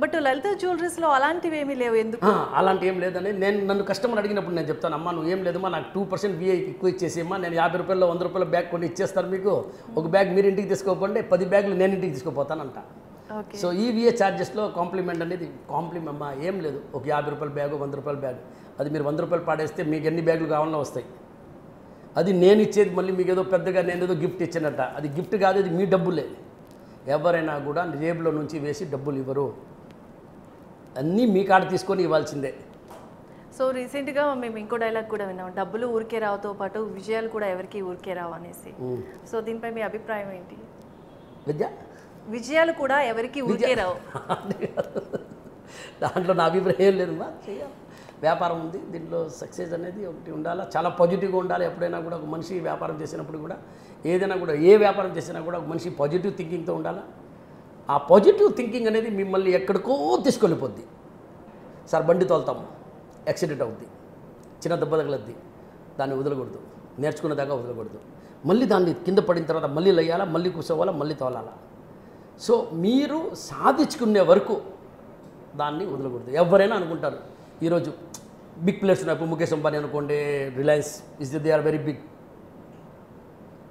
బట్ లలిత జ్యువెలరీస్లో అలాంటివి ఏమీ లేవు. ఎందుకు అలాంటి ఏం లేదని నన్ను కస్టమర్ అడిగినప్పుడు నేను చెప్తాను, అమ్మా నువ్వు ఏం లేదమ్మా, నాకు 2% VI ఎక్కువ ఇచ్చేసేమ్మా, నేను 50 రూపాయలు 100 రూపాయల బ్యాగ్ కొన్ని ఇచ్చేస్తాను మీకు, ఒక బ్యాగ్ మీరు ఇంటికి తీసుకోపోండి, 10 బ్యాగులు నేను ఇంటికి తీసుకుపోతానంట. సో ఈ VA ఛార్జెస్లో కాంప్లిమెంట్ అనేది అమ్మా ఏం లేదు. ఒక 50 రూపాయల బ్యాగు 100 రూపాయల బ్యాగ్, అది మీరు 100 రూపాయలు పాడేస్తే మీకు ఎన్ని బ్యాగులు కావాలన్నా వస్తాయి. అది నేను ఇచ్చేది మళ్ళీ మీకు ఏదో పెద్దగా నేను ఏదో గిఫ్ట్ ఇచ్చినట్ట. అది గిఫ్ట్ కాదు, అది మీ డబ్బులే. ఎవరైనా కూడా జేబులో నుంచి వేసి డబ్బులు ఇవ్వరు, అన్నీ మీ కాడ తీసుకొని ఇవ్వాల్సిందే. సో రీసెంట్గా మేము ఇంకో డైలాగ్ కూడా విన్నాం, డబ్బులు ఊరికే రావుతో పాటు విజయాలు కూడా ఎవరికి ఊరికే రావు అనేసి. సో దీనిపై మీ అభిప్రాయం ఏంటి? విజయాలు కూడా ఎవరికి ఊరికే రావు. దాంట్లో నా అభిప్రాయం ఏం లేదు. చేయాలి, వ్యాపారం ఉంది, దీంట్లో సక్సెస్ అనేది ఒకటి ఉండాలి, చాలా పాజిటివ్గా ఉండాలి. ఎప్పుడైనా కూడా ఒక మనిషి వ్యాపారం చేసినప్పుడు కూడా, ఏదైనా కూడా ఏ వ్యాపారం చేసినా కూడా ఒక మనిషి పాజిటివ్ థింకింగ్తో ఉండాలి. ఆ పాజిటివ్ థింకింగ్ అనేది మిమ్మల్ని ఎక్కడికో తీసుకెళ్ళిపోద్ది. సార్ బండి తోలుతాము, యాక్సిడెంట్ అవుద్ది, చిన్న దెబ్బ తగలద్ది, దాన్ని వదలకూడదు, నేర్చుకునేదాకా వదలకూడదు. మళ్ళీ దాన్ని కింద పడిన తర్వాత మళ్ళీ లయ్యాలా, మళ్ళీ కూర్చోవాలా, మళ్ళీ తోలాలా. సో మీరు సాధించుకునే వరకు దాన్ని వదలకూడదు. ఎవరైనా అనుకుంటారు ఈరోజు బిగ్ ప్లేయర్స్ ఉన్నప్పుడు, ముఖేష్ అంబానీ అనుకోండి, Reliance they are very big.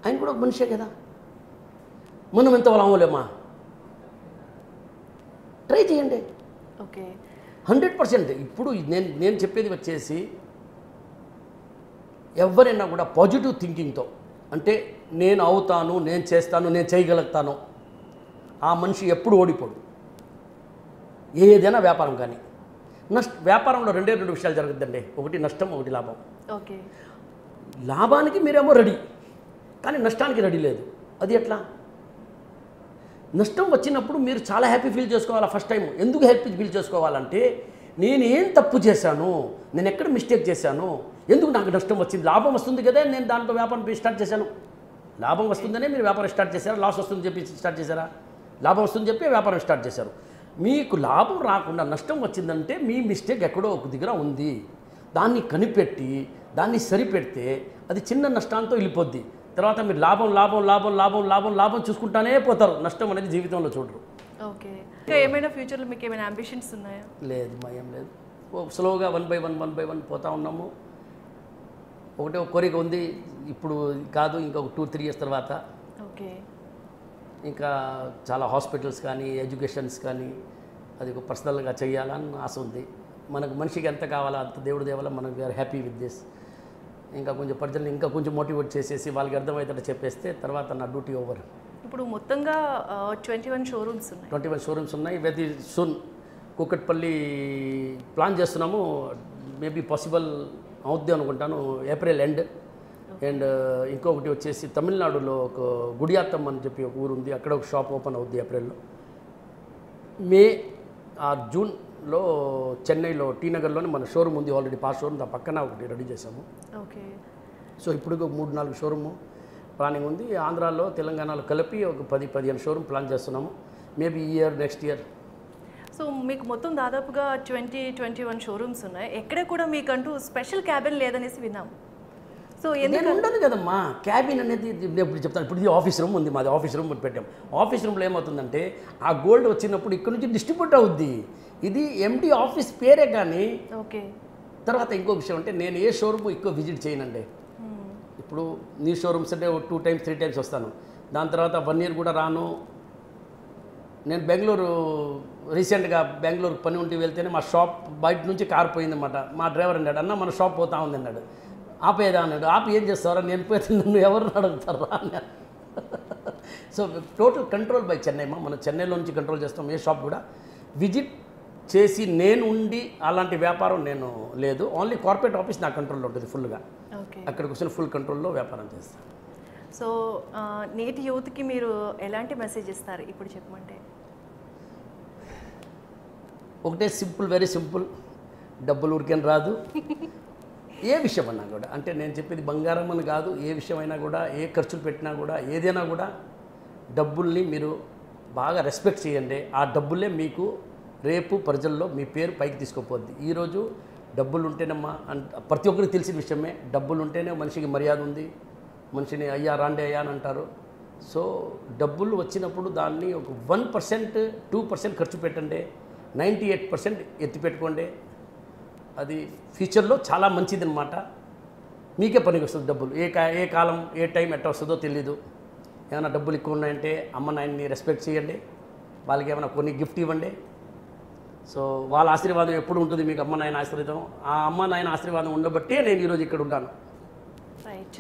ఆయన కూడా ఒక మనిషే కదా, మనం ఎంత అవ్వలేమా? ట్రై చేయండి. ఓకే, 100%. ఇప్పుడు నేను చెప్పేది వచ్చేసి ఎవరైనా కూడా పాజిటివ్ థింకింగ్తో, అంటే నేను అవుతాను, నేను చేస్తాను, నేను చేయగలుగుతాను, ఆ మనిషి ఎప్పుడు ఓడిపోడు. ఏదైనా వ్యాపారం కానీ వ్యాపారంలో రెండు విషయాలు జరుగుతుందండి. ఒకటి నష్టం, ఒకటి లాభం. ఓకే. లాభానికి మీరేమో రెడీ, కానీ నష్టానికి రెడీ లేదు. అది ఎట్లా? నష్టం వచ్చినప్పుడు మీరు చాలా హ్యాపీ ఫీల్ చేసుకోవాలి. ఫస్ట్ టైం ఎందుకు హ్యాపీ ఫీల్ చేసుకోవాలంటే, నేను ఏం తప్పు చేశాను, నేను ఎక్కడ మిస్టేక్ చేశాను, ఎందుకు నాకు నష్టం వచ్చింది. లాభం వస్తుంది కదా, నేను దాంట్లో వ్యాపారం స్టార్ట్ చేశాను. లాభం వస్తుందనే మీరు వ్యాపారం స్టార్ట్ చేశారా? లాస్ వస్తుందని చెప్పి స్టార్ట్ చేశారా? లాభం వస్తుందని చెప్పి వ్యాపారం స్టార్ట్ చేశారు. మీకు లాభం రాకుండా నష్టం వచ్చిందంటే మీ మిస్టేక్ ఎక్కడో ఒక దగ్గర ఉంది. దాన్ని కనిపెట్టి దాన్ని సరిపెడితే అది చిన్న నష్టాంతో వెళ్ళిపోద్ది. తర్వాత మీరు లాభం లాభం లాభం లాభం లాభం లాభం చూసుకుంటానే పోతారు. నష్టం అనేది జీవితంలో చూడరు. ఓకే. ఇంకా ఏమైనా ఫ్యూచర్లో మీకు ఏమైనా అంబిషన్స్ ఉన్నాయా? లేదు, మా ఏం లేదు. స్లోగా 1 by 1 పోతా ఉన్నాము. ఒకటే ఒక కోరిక ఉంది, ఇప్పుడు కాదు, ఇంకొక 2-3 years తర్వాత ఓకే. ఇంకా చాలా హాస్పిటల్స్ కానీ ఎడ్యుకేషన్స్ కానీ అది ఒక పర్సనల్గా చేయాలని ఆశ ఉంది. మనకు మనిషికి ఎంత కావాలో అంత దేవుడి దేవాల మనం వీఆర్ హ్యాపీ విత్ దిస్. ఇంకా కొంచెం ప్రజల్ని ఇంకా కొంచెం మోటివేట్ చేసేసి వాళ్ళకి అర్థమవుతుంటే చెప్పేస్తే తర్వాత నా డ్యూటీ ఓవర్. ఇప్పుడు మొత్తంగా 21 షోరూమ్స్ ఉన్నాయి. 21 షోరూమ్స్ ఉన్నాయి. వెరీ సూన్ కూకట్పల్లి ప్లాన్ చేస్తున్నాము. మేబీ పాసిబుల్ అవుద్ది అనుకుంటాను, ఏప్రిల్ ఎండ్. అండ్ ఇంకొకటి వచ్చేసి తమిళనాడులో ఒక గుడియాత్తం అని చెప్పి ఒక ఊరు ఉంది, అక్కడ ఒక షాప్ ఓపెన్ అవుద్ది ఏప్రిల్లో. మే జూన్లో చెన్నైలో టీ నగర్లోనే మన షోరూమ్ ఉంది ఆల్రెడీ. పాస్ షోరూమ్ దా పక్కన ఒకటి రెడీ చేసాము. ఓకే. సో ఇప్పుడు 3-4 షోరూము ప్లానింగ్ ఉంది. ఆంధ్రాలో తెలంగాణలో కలిపి ఒక 10-15 షోరూమ్ ప్లాన్ చేస్తున్నాము. Maybe next year. సో మీకు మొత్తం దాదాపుగా 21 షోరూమ్స్ ఉన్నాయి. ఎక్కడ కూడా మీకంటూ స్పెషల్ క్యాబిన్ లేదనేసి విన్నాం. సో ఎందుకు ఉండదు కదమ్మా క్యాబిన్ అనేది. ఇప్పుడు చెప్తాను, ఇప్పుడు ఇది ఆఫీస్ రూమ్ ఉంది, మాది ఆఫీస్ రూమ్ పెట్టాం. ఆఫీస్ రూమ్లో ఏమవుతుందంటే ఆ గోల్డ్ వచ్చినప్పుడు ఇక్కడ నుంచి డిస్ట్రిబ్యూట్ అవుద్ది. ఇది ఎండి ఆఫీస్ పేరే కానీ. ఓకే. తర్వాత ఇంకో విషయం అంటే, నేను ఏ షోరూమ్ ఎక్కువ విజిట్ చేయనండి. ఇప్పుడు నీ షోరూమ్స్ అంటే 2 times 3 times వస్తాను. దాని తర్వాత 1 year కూడా రాను. నేను బెంగళూరు రీసెంట్గా బెంగళూరు పని ఉండి వెళ్తేనే మా షాప్ బయట నుంచి కారు పోయిందన్నమాట. మా డ్రైవర్ అన్నాడు, అన్న మన షాప్ పోతా ఉంది అన్నాడు. ఆపేదా అన్నాడు. ఆపి ఏం చేస్తారా, నేను పోతే నన్ను ఎవరు అడుగుతారా అన్నాడు. So total control by Chennai. మనం చెన్నైలో నుంచి కంట్రోల్ చేస్తాం. ఏ షాప్ కూడా విజిట్ చేసి నేను ఉండి అలాంటి వ్యాపారం నేను లేదు. ఓన్లీ కార్పొరేట్ ఆఫీస్ నా కంట్రోల్లో ఉంటుంది ఫుల్గా. అక్కడికి వచ్చిన ఫుల్ కంట్రోల్లో వ్యాపారం చేస్తాను. సో నేటి యూత్కి మీరు ఎలాంటి మెసేజ్ ఇస్తారు ఇప్పుడు చెప్పమంటే? ఒకటే సింపుల్, వెరీ సింపుల్. డబ్బులు ఊరికేం రాదు. ఏ విషయం అన్నా కూడా, అంటే నేను చెప్పేది బంగారం అని కాదు, ఏ విషయమైనా కూడా, ఏ ఖర్చులు పెట్టినా కూడా, ఏదైనా కూడా డబ్బుల్ని మీరు బాగా రెస్పెక్ట్ చేయండి. ఆ డబ్బులే మీకు రేపు ప్రజల్లో మీ పేరు పైకి తీసుకుపోద్ది. ఈరోజు డబ్బులు ఉంటేనమ్మా ప్రతి ఒక్కరికి తెలిసిన విషయమే. డబ్బులు ఉంటేనే మనిషికి మర్యాద ఉంది, మనిషిని అయ్యా రాండి అయ్యా అని అంటారు. సో డబ్బులు వచ్చినప్పుడు దాన్ని ఒక 1%, 2% ఖర్చు పెట్టండి, 98% ఎత్తిపెట్టుకోండి. అది ఫ్యూచర్లో చాలా మంచిది అనమాట. మీకే పనికి వస్తుంది డబ్బులు. ఏ కాలం ఏ టైం ఎట్లా వస్తుందో తెలీదు. ఏమైనా డబ్బులు ఎక్కువ ఉన్నాయంటే అమ్మ నాయన్ని రెస్పెక్ట్ చేయండి, వాళ్ళకి ఏమైనా కొన్ని గిఫ్ట్ ఇవ్వండి. సో వాళ్ళ ఆశీర్వాదం ఎప్పుడు ఉంటుంది మీకు, అమ్మ నాయన ఆశీర్వాదం. ఆ అమ్మ నాయన ఆశీర్వాదం ఉండబట్టే నేను ఈరోజు ఇక్కడ ఉంటాను.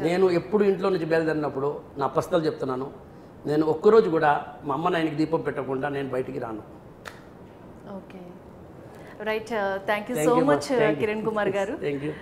నేను ఎప్పుడు ఇంట్లో నుంచి బయలుదేరినప్పుడు నా పర్సనల్ చెప్తున్నాను, నేను ఒక్కరోజు కూడా మా అమ్మ నాయనకి దీపం పెట్టకుండా నేను బయటికి రాను. Okay, right. Thank you so much Kiran Kumar గారు. Thank you.